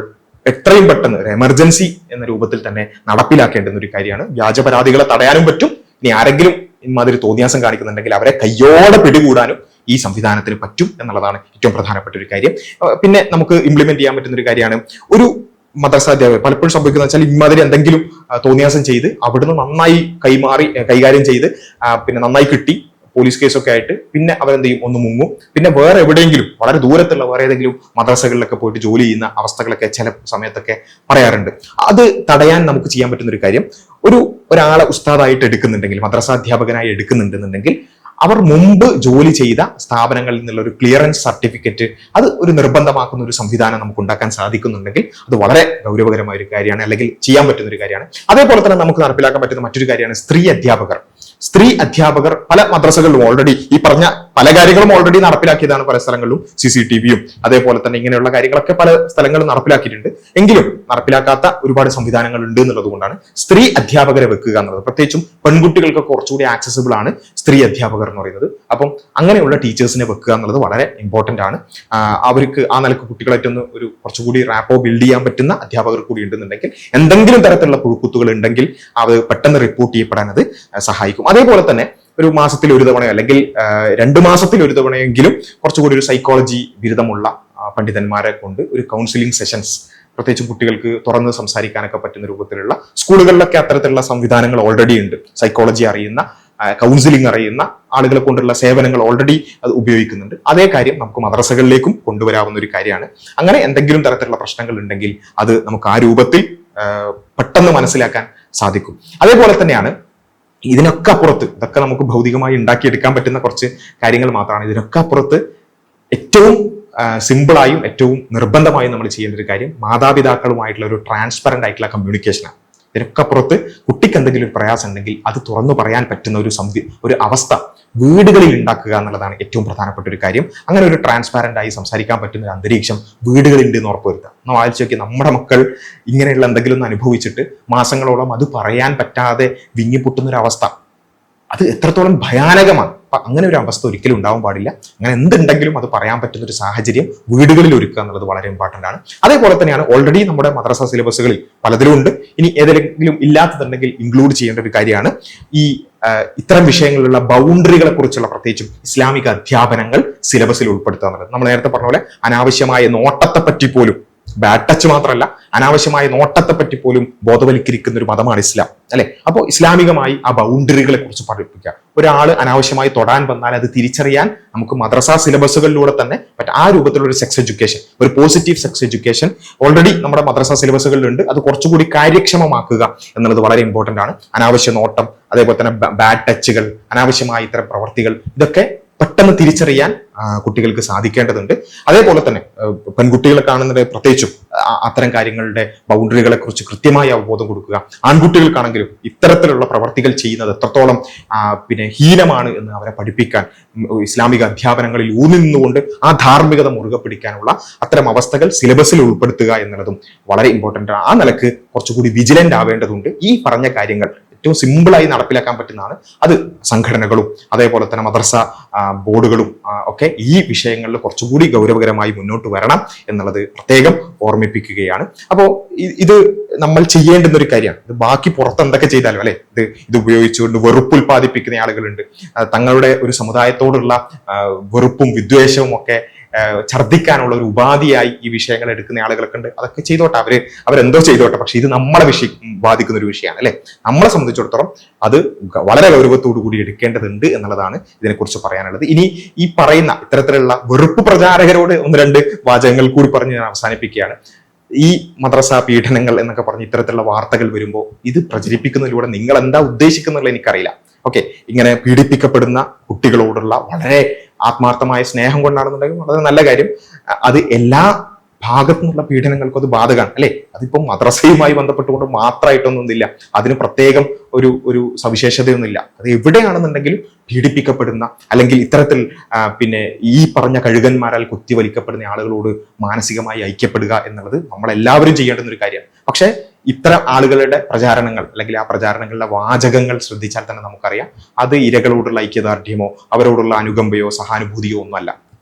എത്രയും പെട്ടെന്ന് ഒരു എമർജൻസി എന്ന രൂപത്തിൽ തന്നെ നടപ്പിലാക്കേണ്ടുന്ന ഒരു കാര്യമാണ്. വ്യാജ പരാതികളെ തടയാനും പറ്റും. ഇനി ആരെങ്കിലും ഇമാതിരി തോന്നിയാസം കാണിക്കുന്നുണ്ടെങ്കിൽ അവരെ കയ്യോടെ പിടികൂടാനും ഈ സംവിധാനത്തിന് പറ്റും എന്നുള്ളതാണ് ഏറ്റവും പ്രധാനപ്പെട്ട ഒരു കാര്യം. പിന്നെ നമുക്ക് ഇംപ്ലിമെന്റ് ചെയ്യാൻ പറ്റുന്ന ഒരു കാര്യമാണ്, ഒരു മദ്രസ അധ്യാപകർ പലപ്പോഴും സംഭവിക്കുന്ന വെച്ചാൽ ഇമാതിരി എന്തെങ്കിലും തോന്നിയാസം ചെയ്ത് അവിടുന്ന് നന്നായി കൈകാര്യം ചെയ്ത് പിന്നെ നന്നായി കിട്ടി പോലീസ് കേസൊക്കെ ആയിട്ട് പിന്നെ അവരെന്ത് ചെയ്യും, ഒന്ന് മുങ്ങും. പിന്നെ വേറെ എവിടെയെങ്കിലും വളരെ ദൂരത്തുള്ള വേറെ ഏതെങ്കിലും മദ്രസകളിലൊക്കെ പോയിട്ട് ജോലി ചെയ്യുന്ന അവസ്ഥകളൊക്കെ ചില സമയത്തൊക്കെ പറയാറുണ്ട്. അത് തടയാൻ നമുക്ക് ചെയ്യാൻ പറ്റുന്ന ഒരു കാര്യം, ഒരാളെ ഉസ്താദായിട്ട് എടുക്കുന്നുണ്ടെങ്കിൽ, മദ്രസാധ്യാപകനായി എടുക്കുന്നുണ്ടെന്നുണ്ടെങ്കിൽ അവർ മുമ്പ് ജോലി ചെയ്ത സ്ഥാപനങ്ങളിൽ നിന്നുള്ള ഒരു ക്ലിയറൻസ് സർട്ടിഫിക്കറ്റ് അത് ഒരു നിർബന്ധമാക്കുന്ന ഒരു സംവിധാനം നമുക്ക് ഉണ്ടാക്കാൻ സാധിക്കുന്നുണ്ടെങ്കിൽ അത് വളരെ ഗൗരവകരമായ ഒരു കാര്യമാണ്, അല്ലെങ്കിൽ ചെയ്യാൻ പറ്റുന്ന ഒരു കാര്യമാണ്. അതേപോലെ തന്നെ നമുക്ക് നടപ്പിലാക്കാൻ പറ്റുന്ന മറ്റൊരു കാര്യമാണ് സ്ത്രീ അധ്യാപകർ പല മദ്രസകളിലും ഓൾറെഡി ഈ പറഞ്ഞ പല കാര്യങ്ങളും ഓൾറെഡി നടപ്പിലാക്കിയതാണ്. പല സ്ഥലങ്ങളിലും CCTVയും അതേപോലെ തന്നെ ഇങ്ങനെയുള്ള കാര്യങ്ങളൊക്കെ പല സ്ഥലങ്ങളും നടപ്പിലാക്കിയിട്ടുണ്ട്. എങ്കിലും നടപ്പിലാക്കാത്ത ഒരുപാട് സംവിധാനങ്ങൾ ഉണ്ട് എന്നുള്ളത് കൊണ്ടാണ് സ്ത്രീ അധ്യാപകരെ വെക്കുക എന്നുള്ളത്. പ്രത്യേകിച്ചും പെൺകുട്ടികൾക്ക് കുറച്ചുകൂടി ആക്സസിബിൾ ആണ് സ്ത്രീ അധ്യാപകർ എന്ന് പറയുന്നത്. അപ്പം അങ്ങനെയുള്ള ടീച്ചേഴ്സിനെ വെക്കുക എന്നുള്ളത് വളരെ ഇമ്പോർട്ടന്റ് ആണ്. അവർക്ക് ആ നിലക്ക് കുട്ടികളായിട്ടൊന്ന് ഒരു കുറച്ചുകൂടി റാപ്പോ ബിൽഡ് ചെയ്യാൻ പറ്റുന്ന അധ്യാപകർ കൂടി ഉണ്ടെന്നുണ്ടെങ്കിൽ എന്തെങ്കിലും തരത്തിലുള്ള പുഴുക്കുത്തുകൾ ഉണ്ടെങ്കിൽ അത് പെട്ടെന്ന് റിപ്പോർട്ട് ചെയ്യപ്പെടാൻ അത് സഹായിക്കും. അതേപോലെ തന്നെ ഒരു മാസത്തിൽ ഒരു തവണയോ അല്ലെങ്കിൽ 2 മാസത്തിൽ ഒരു തവണയെങ്കിലും കുറച്ചുകൂടി ഒരു സൈക്കോളജി ബിരുദമുള്ള പണ്ഡിതന്മാരെ കൊണ്ട് ഒരു കൗൺസിലിംഗ് സെഷൻസ്, പ്രത്യേകിച്ചും കുട്ടികൾക്ക് തുറന്ന് സംസാരിക്കാനൊക്കെ പറ്റുന്ന രൂപത്തിലുള്ള സ്കൂളുകളിലൊക്കെ അത്തരത്തിലുള്ള സംവിധാനങ്ങൾ ഓൾറെഡി ഉണ്ട്. സൈക്കോളജി അറിയുന്ന, കൗൺസിലിംഗ് അറിയുന്ന ആളുകളെ കൊണ്ടുള്ള സേവനങ്ങൾ ഓൾറെഡി അത് ഉപയോഗിക്കുന്നുണ്ട്. അതേ കാര്യം നമുക്ക് മദ്രസകളിലേക്കും കൊണ്ടുവരാവുന്ന ഒരു കാര്യമാണ്. അങ്ങനെ എന്തെങ്കിലും തരത്തിലുള്ള പ്രശ്നങ്ങൾ ഉണ്ടെങ്കിൽ അത് നമുക്ക് ആ രൂപത്തിൽ പെട്ടെന്ന് മനസ്സിലാക്കാൻ സാധിക്കും. അതേപോലെ തന്നെയാണ് ഇതിനൊക്കെ അപ്പുറത്ത്, ഇതൊക്കെ നമുക്ക് ഭൗതികമായി ഉണ്ടാക്കിയെടുക്കാൻ പറ്റുന്ന കുറച്ച് കാര്യങ്ങൾ മാത്രമാണ്. ഇതിനൊക്കെ അപ്പുറത്ത് ഏറ്റവും സിമ്പിളായും ഏറ്റവും നിർബന്ധമായും നമ്മൾ ചെയ്യേണ്ട ഒരു കാര്യം മാതാപിതാക്കളുമായിട്ടുള്ള ഒരു ട്രാൻസ്പെറന്റ് ആയിട്ടുള്ള കമ്മ്യൂണിക്കേഷനാണ്. ഇതിനൊക്കെ അപ്പുറത്ത് കുട്ടിക്ക് എന്തെങ്കിലും ഒരു പ്രയാസം ഉണ്ടെങ്കിൽ അത് തുറന്നു പറയാൻ പറ്റുന്ന ഒരു അവസ്ഥ വീടുകളിൽ ഉണ്ടാക്കുക എന്നുള്ളതാണ് ഏറ്റവും പ്രധാനപ്പെട്ട ഒരു കാര്യം. അങ്ങനെ ഒരു ട്രാൻസ്പാരന്റ് ആയി സംസാരിക്കാൻ പറ്റുന്ന ഒരു അന്തരീക്ഷം വീടുകളിൽ എന്ന് ഉറപ്പുവരുത്തുക. നമ്മൾ ആലോചിച്ച് നോക്കി, നമ്മുടെ മക്കൾ ഇങ്ങനെയുള്ള എന്തെങ്കിലും ഒന്ന് അനുഭവിച്ചിട്ട് മാസങ്ങളോളം അത് പറയാൻ പറ്റാതെ വിങ്ങിപ്പൊട്ടുന്ന ഒരു അവസ്ഥ, അത് എത്രത്തോളം ഭയാനകമാണ്. അപ്പൊ അങ്ങനെ ഒരു അവസ്ഥ ഒരിക്കലും ഉണ്ടാവാൻ പാടില്ല. അങ്ങനെ എന്തുണ്ടെങ്കിലും അത് പറയാൻ പറ്റുന്ന ഒരു സാഹചര്യം വീടുകളിൽ ഒരുക്കുക എന്നുള്ളത് വളരെ ഇമ്പോർട്ടന്റ് ആണ്. അതേപോലെ തന്നെയാണ് ഓൾറെഡി നമ്മുടെ മദ്രസ സിലബസുകളിൽ പലതിലും ഉണ്ട്. ഇനി ഏതെങ്കിലും ഇല്ലാത്തതുണ്ടെങ്കിൽ ഇൻക്ലൂഡ് ചെയ്യേണ്ട ഒരു കാര്യമാണ് ഈ ഇത്തരം വിഷയങ്ങളിലുള്ള ബൗണ്ടറികളെ കുറിച്ചുള്ള പ്രത്യേകിച്ചും ഇസ്ലാമിക അധ്യാപനങ്ങൾ സിലബസിൽ ഉൾപ്പെടുത്തുക എന്നുള്ളത്. നമ്മൾ നേരത്തെ പറഞ്ഞ പോലെ അനാവശ്യമായ നോട്ടത്തെ പറ്റി പോലും, ബാഡ് ടച്ച് മാത്രമല്ല അനാവശ്യമായ നോട്ടത്തെ പറ്റി പോലും ബോധവൽക്കരിക്കുന്ന ഒരു മതമാണ് ഇസ്ലാം, അല്ലെ? അപ്പോൾ ഇസ്ലാമികമായി ആ ബൗണ്ടറികളെ കുറിച്ച് പഠിപ്പിക്കുക. ഒരാൾ അനാവശ്യമായി തൊടാൻ വന്നാൽ അത് തിരിച്ചറിയാൻ നമുക്ക് മദ്രസ സിലബസുകളിലൂടെ തന്നെ ആ രൂപത്തിലുള്ള ഒരു സെക്സ് എഡ്യൂക്കേഷൻ, ഒരു പോസിറ്റീവ് സെക്സ് എഡ്യൂക്കേഷൻ ഓൾറെഡി നമ്മുടെ മദ്രസ സിലബസുകളിലുണ്ട്. അത് കുറച്ചുകൂടി കാര്യക്ഷമമാക്കുക എന്നുള്ളത് വളരെ ഇമ്പോർട്ടന്റ് ആണ്. അനാവശ്യ നോട്ടം, അതേപോലെ തന്നെ ബാഡ് ടച്ചുകൾ, അനാവശ്യമായ ഇത്തരം പ്രവർത്തികൾ, ഇതൊക്കെ പെട്ടെന്ന് തിരിച്ചറിയാൻ കുട്ടികൾക്ക് സാധിക്കേണ്ടതുണ്ട്. അതേപോലെ തന്നെ പെൺകുട്ടികളെ കാണുന്നത് പ്രത്യേകിച്ചും അത്തരം കാര്യങ്ങളുടെ ബൗണ്ടറികളെ കുറിച്ച് കൃത്യമായ അവബോധം കൊടുക്കുക. ആൺകുട്ടികൾക്കാണെങ്കിലും ഇത്തരത്തിലുള്ള പ്രവർത്തികൾ ചെയ്യുന്നത് എത്രത്തോളം ഹീനമാണ് എന്ന് അവരെ പഠിപ്പിക്കാൻ ഇസ്ലാമിക അധ്യാപനങ്ങളിൽ ഊന്നി നിന്നുകൊണ്ട് ആ ധാർമ്മികത മുറുകെ പിടിക്കാനുള്ള അത്തരം അവസ്ഥകൾ സിലബസിൽ ഉൾപ്പെടുത്തുക എന്നുള്ളതും വളരെ ഇമ്പോർട്ടന്റ് ആണ്. ആ നിലക്ക് കുറച്ചുകൂടി വിജിലന്റ് ആവേണ്ടതുണ്ട്. ഈ പറഞ്ഞ കാര്യങ്ങൾ ഏറ്റവും സിമ്പിളായി നടപ്പിലാക്കാൻ പറ്റുന്നതാണ്. അത് സംഘടനകളും അതേപോലെ തന്നെ മദ്രസ ബോർഡുകളും ഒക്കെ ഈ വിഷയങ്ങളിൽ കുറച്ചുകൂടി ഗൗരവകരമായി മുന്നോട്ട് വരണം എന്നുള്ളത് പ്രത്യേകം ഓർമ്മിപ്പിക്കുകയാണ്. അപ്പോൾ ഇത് നമ്മൾ ചെയ്യേണ്ടുന്ന ഒരു കാര്യമാണ്. ഇത് ബാക്കി പുറത്ത് എന്തൊക്കെ ചെയ്താലും, അല്ലെ, ഇത് ഉപയോഗിച്ചുകൊണ്ട് വെറുപ്പ് ഉൽപ്പാദിപ്പിക്കുന്ന ആളുകളുണ്ട്. തങ്ങളുടെ ഒരു സമുദായത്തോടുള്ള വെറുപ്പും വിദ്വേഷവും ഒക്കെ ഛർദ്ദിക്കാനുള്ള ഒരു ഉപാധിയായി ഈ വിഷയങ്ങൾ എടുക്കുന്ന ആളുകളൊക്കെ ഉണ്ട്. അതൊക്കെ ചെയ്തോട്ടെ, അവരെന്തോ ചെയ്തോട്ടെ. പക്ഷെ ഇത് നമ്മളെ ബാധിക്കുന്ന ഒരു വിഷയമാണ്, അല്ലെ? നമ്മളെ സംബന്ധിച്ചിടത്തോളം അത് വളരെ ഗൗരവത്തോടു കൂടി എടുക്കേണ്ടതുണ്ട് എന്നുള്ളതാണ് ഇതിനെക്കുറിച്ച് പറയാനുള്ളത്. ഇനി ഈ പറയുന്ന ഇത്തരത്തിലുള്ള വെറുപ്പ് പ്രചാരകരോട് ഒന്ന് രണ്ട് വാചകങ്ങൾ കൂടി പറഞ്ഞ് ഞാൻ അവസാനിപ്പിക്കുകയാണ്. ഈ മദ്രസ പീഡനങ്ങൾ എന്നൊക്കെ പറഞ്ഞ് ഇത്തരത്തിലുള്ള വാർത്തകൾ വരുമ്പോൾ ഇത് പ്രചരിപ്പിക്കുന്നതിലൂടെ നിങ്ങൾ എന്താ ഉദ്ദേശിക്കുന്നുള്ള എനിക്കറിയില്ല. ഓക്കെ, ഇങ്ങനെ പീഡിപ്പിക്കപ്പെടുന്ന കുട്ടികളോടുള്ള വളരെ ആത്മാർത്ഥമായ സ്നേഹം കൊണ്ടാണെന്നുണ്ടെങ്കിൽ വളരെ നല്ല കാര്യം. അത് എല്ലാ ഭാഗത്തു നിന്നുള്ള പീഡനങ്ങൾക്കും അത് ബാധകമാണ്, അല്ലെ? അതിപ്പം മദ്രസയുമായി ബന്ധപ്പെട്ടുകൊണ്ട് മാത്രമായിട്ടൊന്നുമില്ല. അതിന് പ്രത്യേകം ഒരു സവിശേഷതയൊന്നുമില്ല. അത് എവിടെയാണെന്നുണ്ടെങ്കിലും പീഡിപ്പിക്കപ്പെടുന്ന അല്ലെങ്കിൽ ഇത്തരത്തിൽ ഈ പറഞ്ഞ കഴുകന്മാരാൽ കുത്തിവലിക്കപ്പെടുന്ന ആളുകളോട് മാനസികമായി ഐക്യപ്പെടുക എന്നുള്ളത് നമ്മളെല്ലാവരും ചെയ്യേണ്ടുന്ന ഒരു കാര്യമാണ്. പക്ഷെ ഇത്തരം ആളുകളുടെ പ്രചാരണങ്ങൾ അല്ലെങ്കിൽ ആ പ്രചാരണങ്ങളുടെ വാചകങ്ങൾ ശ്രദ്ധിച്ചാൽ തന്നെ നമുക്കറിയാം അത് ഇരകളോടുള്ള ഐക്യദാർഢ്യമോ അവരോടുള്ള അനുകമ്പയോ സഹാനുഭൂതിയോ ഒന്നുമല്ല.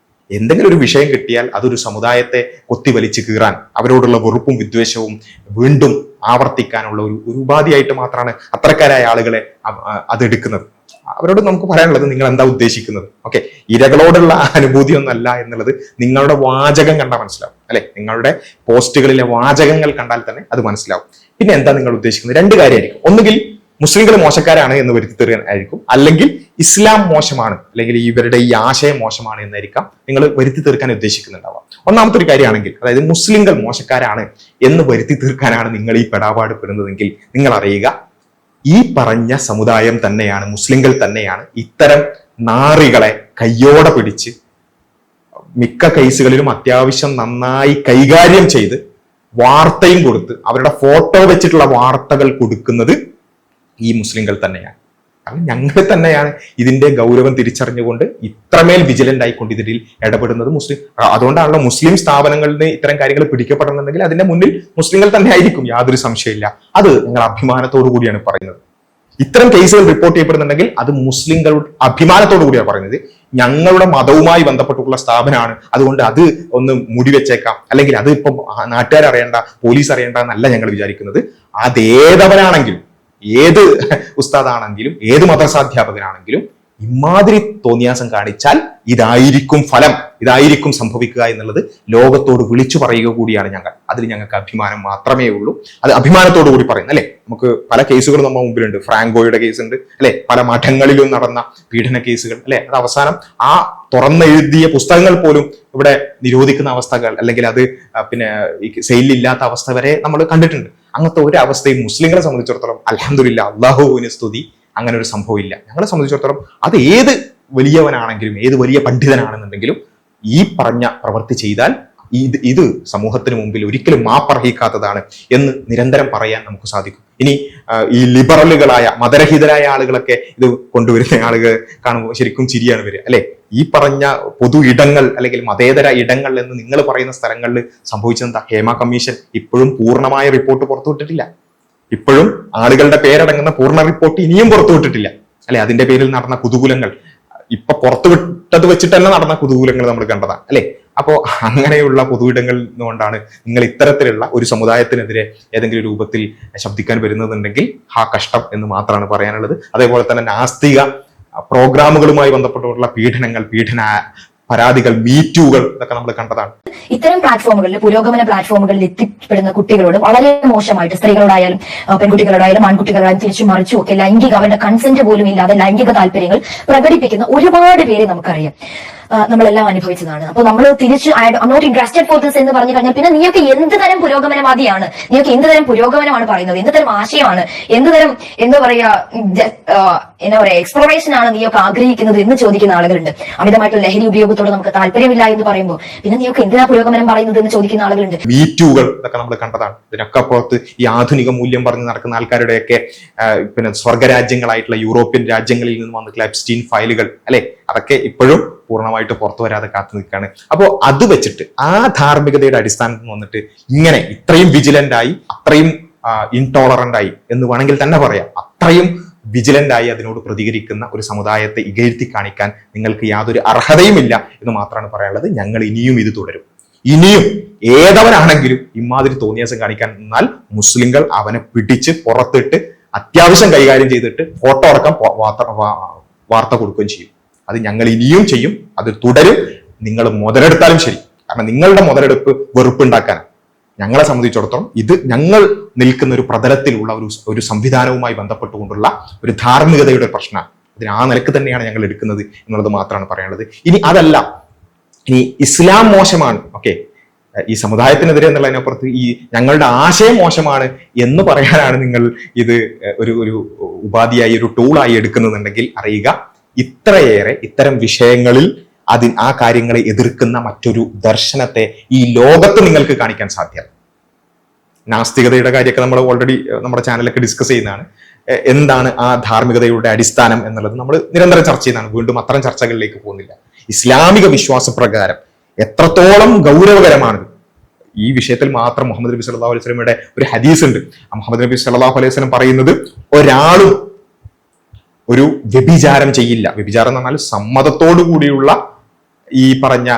എന്തെങ്കിലും ഒരു വിഷയം കിട്ടിയാൽ അതൊരു സമുദായത്തെ കൊത്തിവലിച്ച് കീറാൻ, അവരോടുള്ള വെറുപ്പും വിദ്വേഷവും വീണ്ടും ആവർത്തിക്കാനുള്ള ഒരു ഉപാധിയായിട്ട് മാത്രമാണ് അത്തരക്കാരായ ആളുകളെ അതെടുക്കുന്നത്. അവരോട് നമുക്ക് പറയാനുള്ളത് നിങ്ങൾ എന്താ ഉദ്ദേശിക്കുന്നത്? ഓക്കെ, ഇരകളോടുള്ള അനുഭൂതിയൊന്നല്ല എന്നുള്ളത് നിങ്ങളുടെ വാചകം കണ്ടാൽ മനസ്സിലാവും, അല്ലെ? നിങ്ങളുടെ പോസ്റ്റുകളിലെ വാചകങ്ങൾ കണ്ടാൽ തന്നെ അത് മനസ്സിലാവും. പിന്നെ എന്താ നിങ്ങൾ ഉദ്ദേശിക്കുന്നത്? രണ്ട് കാര്യമായിരിക്കും. ഒന്നുകിൽ മുസ്ലിങ്ങൾ മോശക്കാരാണ് എന്ന് വരുത്തി തീർക്കാനായിരിക്കും, അല്ലെങ്കിൽ ഇസ്ലാം മോശമാണ് അല്ലെങ്കിൽ ഇവരുടെ ഈ ആശയം മോശമാണ് എന്നായിരിക്കാം നിങ്ങൾ വരുത്തി തീർക്കാൻ ഉദ്ദേശിക്കുന്നുണ്ടാവുക. ഒന്നാമത്തെ ഒരു കാര്യമാണെങ്കിൽ, അതായത് മുസ്ലിങ്ങൾ മോശക്കാരാണ് എന്ന് വരുത്തി തീർക്കാനാണ് നിങ്ങൾ ഈ പെടാപാട് പെടുന്നതെങ്കിൽ നിങ്ങൾ അറിയുക, ഈ പറഞ്ഞ സമുദായം തന്നെയാണ്, മുസ്ലിങ്ങൾ തന്നെയാണ് ഇത്തരം നാറികളെ കയ്യോടെ പിടിച്ച് മിക്ക കേസുകളിലും അത്യാവശ്യം നന്നായി കൈകാര്യം ചെയ്ത് വാർത്തയും കൊടുത്ത് അവരുടെ ഫോട്ടോ വെച്ചിട്ടുള്ള വാർത്തകൾ കൊടുക്കുന്നത് ഈ മുസ്ലിങ്ങൾ തന്നെയാണ്. കാരണം ഞങ്ങൾ തന്നെയാണ് ഇതിന്റെ ഗൗരവം തിരിച്ചറിഞ്ഞുകൊണ്ട് ഇത്രമേൽ വിജിലന്റ് ആയിക്കൊണ്ട് ഇതിൽ ഇടപെടുന്നത് മുസ്ലിം. അതുകൊണ്ടാണല്ലോ മുസ്ലിം സ്ഥാപനങ്ങളിൽ നിന്ന് ഇത്തരം കാര്യങ്ങൾ പിടിക്കപ്പെടുന്നുണ്ടെങ്കിൽ അതിന്റെ മുന്നിൽ മുസ്ലിങ്ങൾ തന്നെ ആയിരിക്കും, യാതൊരു സംശയമില്ല. അത് ഞങ്ങൾ അഭിമാനത്തോടു കൂടിയാണ് പറയുന്നത്. ഇത്തരം കേസുകൾ റിപ്പോർട്ട് ചെയ്യപ്പെടുന്നുണ്ടെങ്കിൽ അത് മുസ്ലിങ്ങളുടെ അഭിമാനത്തോടു കൂടിയാണ് പറയുന്നത്. ഞങ്ങളുടെ മതവുമായി ബന്ധപ്പെട്ടുള്ള സ്ഥാപനമാണ്, അതുകൊണ്ട് അത് ഒന്ന് മുടിവെച്ചേക്കാം, അല്ലെങ്കിൽ അത് ഇപ്പം നാട്ടുകാർ അറിയണ്ട, പോലീസ് അറിയണ്ട എന്നല്ല ഞങ്ങൾ വിചാരിക്കുന്നത്. അതേതവരാണെങ്കിലും, ഏത് ഉസ്താദാണെങ്കിലും, ഏത് മദ്രസാധ്യാപകനാണെങ്കിലും ഇമാതിരി തോന്നിയാസം കാണിച്ചാൽ ഇതായിരിക്കും ഫലം, ഇതായിരിക്കും സംഭവിക്കുക എന്നുള്ളത് ലോകത്തോട് വിളിച്ചു പറയുക കൂടിയാണ് ഞങ്ങൾ. അതിൽ ഞങ്ങൾക്ക് അഭിമാനം മാത്രമേ ഉള്ളൂ. അത് അഭിമാനത്തോടു കൂടി പറയുന്നത്, അല്ലെ? നമുക്ക് പല കേസുകളും നമ്മുടെ മുമ്പിലുണ്ട്. ഫ്രാങ്കോയുടെ കേസ് ഉണ്ട്, അല്ലെ? പല മഠങ്ങളിലും നടന്ന പീഡന കേസുകൾ, അല്ലെ? അത് അവസാനം ആ തുറന്നെഴുതിയ പുസ്തകങ്ങൾ പോലും ഇവിടെ നിരോധിക്കുന്ന അവസ്ഥകൾ, അല്ലെങ്കിൽ അത് സെയിലില്ലാത്ത അവസ്ഥ വരെ നമ്മൾ കണ്ടിട്ടുണ്ട്. അങ്ങനത്തെ ഒരു അവസ്ഥയും മുസ്ലിങ്ങളെ സംബന്ധിച്ചിടത്തോളം അൽഹംദുലില്ലാ, അല്ലാഹുവിന് സ്തുതി, അങ്ങനെ ഒരു സംഭവം ഇല്ല. ഞങ്ങളെ സംബന്ധിച്ചിടത്തോളം അത് ഏത് വലിയവനാണെങ്കിലും ഏത് വലിയ പണ്ഡിതനാണെന്നുണ്ടെങ്കിലും ഈ പറഞ്ഞ പ്രവൃത്തി ചെയ്താൽ ഇത് സമൂഹത്തിന് മുമ്പിൽ ഒരിക്കലും മാപ്പർഹിക്കാത്തതാണ് എന്ന് നിരന്തരം പറയാൻ നമുക്ക് സാധിക്കും. ഇനി ഈ ലിബറലുകളായ മതരഹിതരായ ആളുകളൊക്കെ ഇത് കൊണ്ടുവരുന്ന ആളുകൾ കാണുമ്പോൾ ശരിക്കും ചിരിയാണ് വരിക, അല്ലെ? ഈ പറഞ്ഞ പൊതു ഇടങ്ങൾ അല്ലെങ്കിൽ മതേതര ഇടങ്ങൾ എന്ന് നിങ്ങൾ പറയുന്ന സ്ഥലങ്ങളിൽ സംഭവിച്ചെന്താ? ഹേമ കമ്മീഷൻ ഇപ്പോഴും പൂർണ്ണമായ റിപ്പോർട്ട് പുറത്തുവിട്ടിട്ടില്ല. ഇപ്പോഴും ആളുകളുടെ പേരടങ്ങുന്ന പൂർണ്ണ റിപ്പോർട്ട് ഇനിയും പുറത്തുവിട്ടിട്ടില്ല. അല്ലെ? അതിന്റെ പേരിൽ നടന്ന കുതൂഹലങ്ങൾ, ഇപ്പൊ പുറത്തു വിട്ടത് വെച്ചിട്ട് തന്നെ നടന്ന കുതൂഹലങ്ങൾ നമ്മൾ കണ്ടതാണ് അല്ലെ? അപ്പോ അങ്ങനെയുള്ള പൊതുവിടങ്ങളിൽ നിന്നുകൊണ്ടാണ് നിങ്ങൾ ഇത്തരത്തിലുള്ള ഒരു സമുദായത്തിനെതിരെ ഏതെങ്കിലും രൂപത്തിൽ ശബ്ദിക്കാൻ വരുന്നതുണ്ടെങ്കിൽ കഷ്ടം എന്ന് മാത്രമാണ് പറയാനുള്ളത്. അതേപോലെ തന്നെ നാസ്തിക പ്രോഗ്രാമുകളുമായി ബന്ധപ്പെട്ടുള്ള പീഡന പരാതികൾ, മീറ്റുകൾ ഇതൊക്കെ നമ്മൾ കണ്ടതാണ്. ഇത്തരം പ്ലാറ്റ്ഫോമുകളിൽ, പുരോഗമന പ്ലാറ്റ്ഫോമുകളിൽ എത്തിപ്പെടുന്ന കുട്ടികളോട് വളരെ മോശമായിട്ട്, സ്ത്രീകളോടായാലും പെൺകുട്ടികളോടായാലും ആൺകുട്ടികളോടായാലും തിരിച്ചു മറിച്ചും ഒക്കെ അവരുടെ കൺസെന്റ് പോലും ഇല്ലാതെ ലൈംഗിക താല്പര്യങ്ങൾ പ്രകടിപ്പിക്കുന്ന ഒരുപാട് പേരെ നമുക്കറിയാം. നമ്മളെല്ലാം അനുഭവിച്ചതാണ്. അപ്പൊ നമ്മൾ തിരിച്ച് I'm not interested for this എന്ന് പറഞ്ഞു കഴിഞ്ഞാൽ പിന്നെ നീയൊക്കെ എന്ത് തരം പുരോഗമനവാദിയാണ്, നീയൊക്കെ എന്ത് തരം പുരോഗമനമാണ് പറയുന്നത്, എന്ത് തരം ആശയമാണ്, എന്ത് തരം എന്താ പറയാ എക്സ്പ്ലോറേഷൻ ആണ് നീയൊക്കെ ആഗ്രഹിക്കുന്നത് എന്ന് ചോദിക്കുന്ന ആളുകളുണ്ട്. അമിതമായിട്ടുള്ള ലഹരി ഉപയോഗത്തോട് നമുക്ക് താല്പര്യമില്ല എന്ന് പറയുമ്പോൾ പിന്നെ നീയൊക്കെ എന്തിനാ പുരോഗമനം പറയുന്നത് എന്ന് ചോദിക്കുന്ന ആളുകളുണ്ട്. മീറ്റുകൾ ഇതൊക്കെ നമ്മൾ കണ്ടതാണ്. ഇതിനൊക്കെ പുറത്ത് ഈ ആധുനിക മൂല്യം പറഞ്ഞ് നടക്കുന്ന ആൾക്കാരുടെയൊക്കെ പിന്നെ സ്വർഗരാജ്യങ്ങളായിട്ടുള്ള യൂറോപ്യൻ രാജ്യങ്ങളിൽ നിന്ന് വന്നിട്ടുള്ള എപ്സ്റ്റീൻ ഫയലുകൾ അല്ലെ, അതൊക്കെ ഇപ്പോഴും പൂർണ്ണമായിട്ട് പുറത്തു വരാതെ കാത്തു നിൽക്കുകയാണ്. അപ്പോൾ അത് വെച്ചിട്ട് ആ ധാർമ്മികതയുടെ അടിസ്ഥാനത്തിൽ വന്നിട്ട് ഇങ്ങനെ ഇത്രയും വിജിലന്റ് ആയി, അത്രയും ഇൻടോളറന്റ് ആയി എന്ന് വേണമെങ്കിൽ തന്നെ പറയാം, അത്രയും വിജിലന്റ് ആയി അതിനോട് പ്രതികരിക്കുന്ന ഒരു സമുദായത്തെ ഇകഴ്ത്തി കാണിക്കാൻ നിങ്ങൾക്ക് യാതൊരു അർഹതയുമില്ല എന്ന് മാത്രമാണ് പറയാനുള്ളത്. ഞങ്ങൾ ഇനിയും ഇത് തുടരും. ഇനിയും ഏതവനാണെങ്കിലും ഇമാതിരി തോന്നിയാസം കാണിക്കാൻ നിന്നാൽ മുസ്ലിങ്ങൾ അവനെ പിടിച്ച് പുറത്തിട്ട് അത്യാവശ്യം കൈകാര്യം ചെയ്തിട്ട് ഫോട്ടോ അടക്കം വാർത്ത കൊടുക്കുകയും ചെയ്യും. അത് ഞങ്ങൾ ഇനിയും ചെയ്യും, അത് തുടരും. നിങ്ങൾ മുതലെടുത്താലും ശരി, കാരണം നിങ്ങളുടെ മുതലെടുപ്പ് വെറുപ്പുണ്ടാക്കാനാണ്. ഞങ്ങളെ സംബന്ധിച്ചിടത്തോളം ഇത് ഞങ്ങൾ നിൽക്കുന്ന ഒരു പ്രതലത്തിലുള്ള ഒരു സംവിധാനവുമായി ബന്ധപ്പെട്ടുകൊണ്ടുള്ള ഒരു ധാർമ്മികതയുടെ പ്രശ്നമാണ്. അതിന് ആ നിലക്ക് തന്നെയാണ് ഞങ്ങൾ എടുക്കുന്നത് എന്നുള്ളത് മാത്രമാണ് പറയാനുള്ളത്. ഇനി അതല്ല, ഇനി ഇസ്ലാം മോശമാണ്, ഓക്കെ, ഈ സമുദായത്തിനെതിരെ എന്നുള്ളതിനപ്പുറത്ത് ഈ ഞങ്ങളുടെ ആശയം മോശമാണ് എന്ന് പറയാനാണ് നിങ്ങൾ ഇത് ഒരു ഉപാധിയായി, ഒരു ടൂളായി എടുക്കുന്നുണ്ടെങ്കിൽ അറിയുക, ഇത്തരം വിഷയങ്ങളിൽ ആ കാര്യങ്ങളെ എതിർക്കുന്ന മറ്റൊരു ദർശനത്തെ ഈ ലോകത്ത് നിങ്ങൾക്ക് കാണിക്കാൻ സാധ്യമല്ല. നാസ്തികതയുടെ കാര്യമൊക്കെ നമ്മൾ ഓൾറെഡി നമ്മുടെ ചാനലൊക്കെ ഡിസ്കസ് ചെയ്യുന്നതാണ്. എന്താണ് ആ ധാർമ്മികതയുടെ അടിസ്ഥാനം എന്നുള്ളത് നമ്മൾ നിരന്തരം ചർച്ച ചെയ്യുന്നതാണ്. വീണ്ടും അത്തരം ചർച്ചകളിലേക്ക് പോകുന്നില്ല. ഇസ്ലാമിക വിശ്വാസപ്രകാരം എത്രത്തോളം ഗൗരവകരമാണിത്. ഈ വിഷയത്തിൽ മാത്രം മുഹമ്മദ് നബി സല്ലല്ലാഹു അലൈഹി വസല്ലമയുടെ ഒരു ഹദീസ് ഉണ്ട്. മുഹമ്മദ് നബി സല്ലല്ലാഹു അലൈഹി വസല്ലം പറയുന്നത്, ഒരാളും ഒരു വ്യഭിചാരം ചെയ്യില്ല. വ്യഭിചാരം എന്ന് പറഞ്ഞാൽ സമ്മതത്തോടു കൂടിയുള്ള ഈ പറഞ്ഞ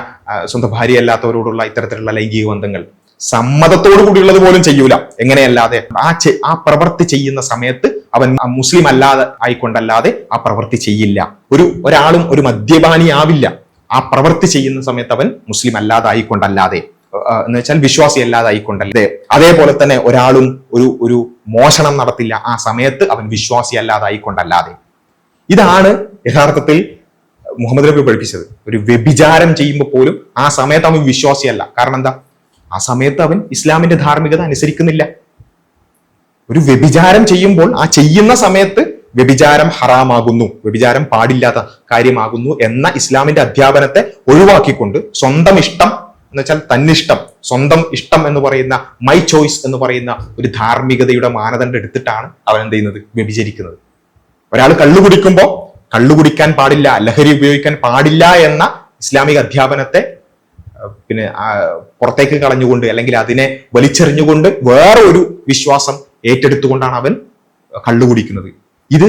സ്വന്തം ഭാര്യ അല്ലാത്തവരോടുള്ള ഇത്തരത്തിലുള്ള ലൈംഗിക ബന്ധങ്ങൾ സമ്മതത്തോടു കൂടിയുള്ളത് പോലും ചെയ്യൂല. എങ്ങനെയല്ലാതെ ആ പ്രവൃത്തി ചെയ്യുന്ന സമയത്ത് അവൻ മുസ്ലിം അല്ലാതെ ആയിക്കൊണ്ടല്ലാതെ ആ പ്രവൃത്തി ചെയ്യില്ല. ഒരാളും ഒരു മദ്യപാനി ആവില്ല ആ പ്രവൃത്തി ചെയ്യുന്ന സമയത്ത് അവൻ മുസ്ലിം അല്ലാതെ ആയിക്കൊണ്ടല്ലാതെ, എന്ന് വെച്ചാൽ വിശ്വാസി അല്ലാതെ ആയിക്കൊണ്ടല്ലേ. അതേപോലെ തന്നെ ഒരാളും ഒരു മോഷണം നടത്തില്ല ആ സമയത്ത് അവൻ വിശ്വാസി അല്ലാതെ ആയിക്കൊണ്ടല്ലാതെ. ഇതാണ് യഥാർത്ഥത്തിൽ മുഹമ്മദ് നബി പഠിപ്പിച്ചത്. ഒരു വ്യഭിചാരം ചെയ്യുമ്പോൾ പോലും ആ സമയത്ത് അവൻ വിശ്വാസിയല്ല. കാരണം എന്താ? ആ സമയത്ത് അവൻ ഇസ്ലാമിന്റെ ധാർമ്മികത അനുസരിക്കുന്നില്ല. ഒരു വ്യഭിചാരം ചെയ്യുമ്പോൾ ആ ചെയ്യുന്ന സമയത്ത് വ്യഭിചാരം ഹറാമാകുന്നു, വ്യഭിചാരം പാടില്ലാത്ത കാര്യമാകുന്നു എന്ന ഇസ്ലാമിന്റെ അധ്യാപനത്തെ ഒഴിവാക്കിക്കൊണ്ട് സ്വന്തം ഇഷ്ടം എന്ന് വെച്ചാൽ തന്നിഷ്ടം, സ്വന്തം ഇഷ്ടം എന്ന് പറയുന്ന മൈ ചോയ്സ് എന്ന് പറയുന്ന ഒരു ധാർമ്മികതയുടെ മാനദണ്ഡം എടുത്തിട്ടാണ് അവൻ എന്ത് ചെയ്യുന്നത്? വ്യഭിചരിക്കുന്നത്. ഒരാൾ കള്ളു കുടിക്കുമ്പോൾ കള്ളു കുടിക്കാൻ പാടില്ല, ലഹരി ഉപയോഗിക്കാൻ പാടില്ല എന്ന ഇസ്ലാമിക അധ്യാപനത്തെ പുറത്തേക്ക് കളഞ്ഞുകൊണ്ട് അല്ലെങ്കിൽ അതിനെ വലിച്ചെറിഞ്ഞുകൊണ്ട് വേറെ ഒരു വിശ്വാസം ഏറ്റെടുത്തുകൊണ്ടാണ് അവൻ കള്ളു കുടിക്കുന്നത്. ഇത്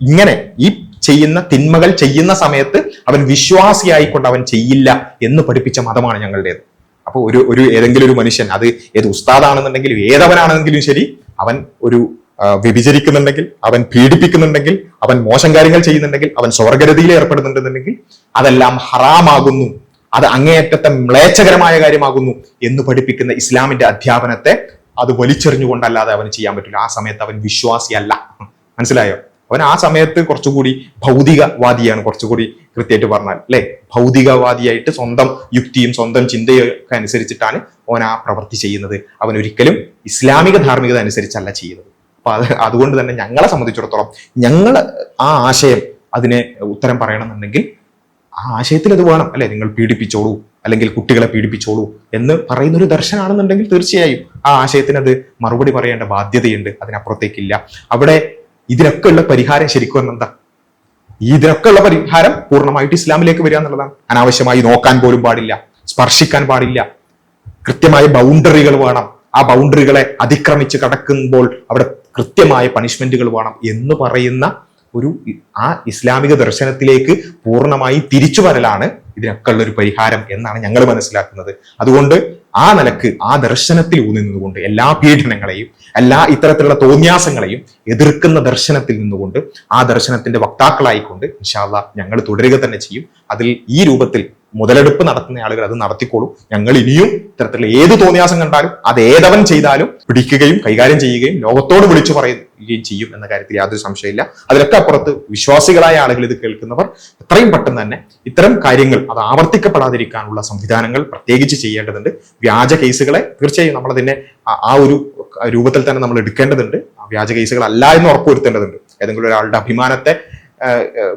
ഇങ്ങനെ ഈ ചെയ്യുന്ന തിന്മകൾ ചെയ്യുന്ന സമയത്ത് അവൻ വിശ്വാസിയായിക്കൊണ്ട് അവൻ ചെയ്യില്ല എന്ന് പഠിപ്പിച്ച മതമാണ് ഞങ്ങളുടേത്. അപ്പോൾ ഏതെങ്കിലും ഒരു മനുഷ്യൻ, അത് ഏത് ഉസ്താദാണെന്നുണ്ടെങ്കിലും ഏതവനാണെങ്കിലും ശരി, അവൻ വ്യഭിചരിക്കുന്നുണ്ടെങ്കിൽ, അവൻ പീഡിപ്പിക്കുന്നുണ്ടെങ്കിൽ, അവൻ മോശം കാര്യങ്ങൾ ചെയ്യുന്നുണ്ടെങ്കിൽ, അവൻ സ്വർഗരതിയിൽ ഏർപ്പെടുന്നുണ്ടെന്നുണ്ടെങ്കിൽ അതെല്ലാം ഹറാമാകുന്നു, അത് അങ്ങേയറ്റത്തെ മ്ലേച്ഛകരമായ കാര്യമാകുന്നു എന്ന് പഠിപ്പിക്കുന്ന ഇസ്ലാമിന്റെ അധ്യാപനത്തെ അത് വലിച്ചെറിഞ്ഞുകൊണ്ടല്ലാതെ അവന് ചെയ്യാൻ പറ്റില്ല. ആ സമയത്ത് അവൻ വിശ്വാസിയല്ല. മനസ്സിലായോ? അവൻ ആ സമയത്ത് കുറച്ചുകൂടി ഭൗതികവാദിയാണ്, കുറച്ചുകൂടി കൃത്യമായിട്ട് പറഞ്ഞാൽ അല്ലെ, ഭൗതികവാദിയായിട്ട് സ്വന്തം യുക്തിയും സ്വന്തം ചിന്തയും ഒക്കെ അനുസരിച്ചിട്ടാണ് അവൻ ആ പ്രവൃത്തി ചെയ്യുന്നത്. അവൻ ഒരിക്കലും ഇസ്ലാമിക ധാർമ്മികത അനുസരിച്ചല്ല ചെയ്യുന്നത്. അപ്പൊ അതുകൊണ്ട് തന്നെ ഞങ്ങളെ സംബന്ധിച്ചിടത്തോളം ഞങ്ങൾ ആ ആശയം അതിനെ ഉത്തരം പറയണമെന്നുണ്ടെങ്കിൽ ആ ആശയത്തിൽ അത് വേണം അല്ലെ. നിങ്ങൾ പീഡിപ്പിച്ചോളൂ അല്ലെങ്കിൽ കുട്ടികളെ പീഡിപ്പിച്ചോളൂ എന്ന് പറയുന്ന ഒരു ദർശനാണെന്നുണ്ടെങ്കിൽ തീർച്ചയായും ആ ആശയത്തിന് അത് മറുപടി പറയേണ്ട ബാധ്യതയുണ്ട്. അതിനപ്പുറത്തേക്കില്ല. അവിടെ ഇതിനൊക്കെ ഉള്ള പരിഹാരം ശരിക്കും എന്താ? ഇതിനൊക്കെ ഉള്ള പരിഹാരം പൂർണ്ണമായിട്ട് ഇസ്ലാമിലേക്ക് വരിക എന്നുള്ളതാണ്. അനാവശ്യമായി നോക്കാൻ പോലും പാടില്ല, സ്പർശിക്കാൻ പാടില്ല, കൃത്യമായ ബൗണ്ടറികൾ വേണം. ആ ബൗണ്ടറികളെ അതിക്രമിച്ച് കടക്കുമ്പോൾ അവിടെ കൃത്യമായ പണിഷ്മെന്റുകൾ വേണം എന്ന് പറയുന്ന ആ ഇസ്ലാമിക ദർശനത്തിലേക്ക് പൂർണ്ണമായി തിരിച്ചു വരലാണ് ഇതിനൊക്കെ ഉള്ള ഒരു പരിഹാരം എന്നാണ് ഞങ്ങൾ മനസ്സിലാക്കുന്നത്. അതുകൊണ്ട് ആ നിലക്ക് ആ ദർശനത്തിൽ ഊന്നി നിന്നുകൊണ്ട് എല്ലാ പീഡനങ്ങളെയും എല്ലാ ഇത്തരത്തിലുള്ള തോന്യാസങ്ങളെയും എതിർക്കുന്ന ദർശനത്തിൽ നിന്നുകൊണ്ട് ആ ദർശനത്തിന്റെ വക്താക്കളായിക്കൊണ്ട് ഇൻഷാ അല്ലാഹ് ഞങ്ങൾ തുടരുക തന്നെ ചെയ്യും. അതിൽ ഈ രൂപത്തിൽ മുതലെടുപ്പ് നടത്തുന്ന ആളുകൾ അത് നടത്തിക്കോളും. ഞങ്ങൾ ഇനിയും ഇത്തരത്തിലുള്ള ഏത് തോന്നിയാസം കണ്ടാലും അത് ഏതവൻ ചെയ്താലും പിടിക്കുകയും കൈകാര്യം ചെയ്യുകയും ലോകത്തോട് വിളിച്ചു പറയുകയും ചെയ്യും എന്ന കാര്യത്തിൽ യാതൊരു സംശയമില്ല. അതിലൊക്കെ അപ്പുറത്ത് വിശ്വാസികളായ ആളുകൾ, ഇത് കേൾക്കുന്നവർ എത്രയും പെട്ടെന്ന് തന്നെ ഇത്തരം കാര്യങ്ങൾ അത് ആവർത്തിക്കപ്പെടാതിരിക്കാനുള്ള സംവിധാനങ്ങൾ പ്രത്യേകിച്ച് ചെയ്യേണ്ടതുണ്ട്. വ്യാജ കേസുകളെ തീർച്ചയായും നമ്മളതിനെ ആ ഒരു രൂപത്തിൽ തന്നെ നമ്മൾ എടുക്കേണ്ടതുണ്ട്. വ്യാജ കേസുകളല്ല എന്ന് ഉറപ്പുവരുത്തേണ്ടതുണ്ട്. ഏതെങ്കിലും ഒരാളുടെ അഭിമാനത്തെ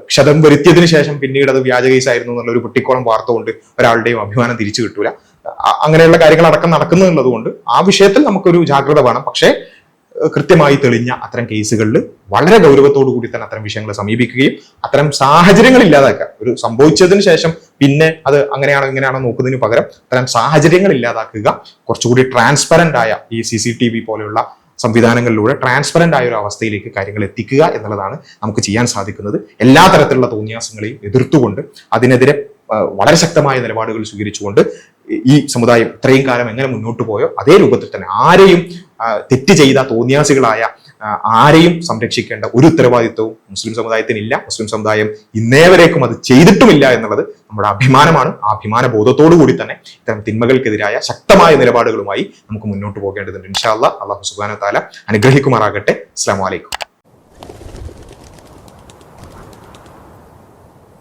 ക്ഷതം വരുത്തിയതിനു ശേഷം പിന്നീട് അത് വ്യാജ കേസായിരുന്നു എന്നുള്ള ഒരു കുട്ടിക്കോളം വാർത്ത കൊണ്ട് ഒരാളുടെയും അഭിമാനം തിരിച്ചു കിട്ടൂല. അങ്ങനെയുള്ള കാര്യങ്ങൾ അടക്കം നടക്കുന്നുള്ളത് കൊണ്ട് ആ വിഷയത്തിൽ നമുക്കൊരു ജാഗ്രത വേണം. പക്ഷേ കൃത്യമായി തെളിഞ്ഞ അത്തരം കേസുകളിൽ വളരെ ഗൗരവത്തോടു കൂടി തന്നെ അത്തരം വിഷയങ്ങളെ സമീപിക്കുകയും അത്തരം സാഹചര്യങ്ങൾ ഇല്ലാതാക്കുക. ഒരു സംഭവിച്ചതിന് ശേഷം പിന്നെ അത് അങ്ങനെയാണോ ഇങ്ങനെയാണോ നോക്കുന്നതിന് പകരം അത്തരം സാഹചര്യങ്ങൾ ഇല്ലാതാക്കുക. കുറച്ചുകൂടി ട്രാൻസ്പെറന്റ് ആയ ഈ CCTV പോലെയുള്ള സംവിധാനങ്ങളിലൂടെ ട്രാൻസ്പെറന്റ് ആയ ഒരു അവസ്ഥയിലേക്ക് കാര്യങ്ങൾ എത്തിക്കുക എന്നുള്ളതാണ് നമുക്ക് ചെയ്യാൻ സാധിക്കുന്നത്. എല്ലാ തരത്തിലുള്ള തോന്നിയാസങ്ങളെയും എതിർത്തുകൊണ്ട് അതിനെതിരെ വളരെ ശക്തമായ നിലപാടുകൾ സ്വീകരിച്ചുകൊണ്ട് ഈ സമുദായം ഇത്രയും കാലം എങ്ങനെ മുന്നോട്ട് പോയോ അതേ രൂപത്തിൽ തന്നെ ആരെയും തെറ്റ് ചെയ്ത തോന്നിയാസികളായ ആരെയും സംരക്ഷിക്കേണ്ട ഒരു ഉത്തരവാദിത്വവും മുസ്ലിം സമുദായത്തിനില്ല. മുസ്ലിം സമുദായം ഇന്നേവരേക്കും അത് ചെയ്തിട്ടുമില്ല എന്നുള്ളത് നമ്മുടെ അഭിമാനമാണ്. ആ അഭിമാന ബോധത്തോടു കൂടി തന്നെ ഇത്തരം തിന്മകൾക്കെതിരായ ശക്തമായ നിലപാടുകളുമായി നമുക്ക് മുന്നോട്ട് പോകേണ്ടതുണ്ട്. ഇൻഷാ അല്ലാഹ്. അല്ലാഹു സുബ്ഹാനഹു വ തആല അനുഗ്രഹിക്കുമാറാകട്ടെ. അസ്സലാമു അലൈക്കും.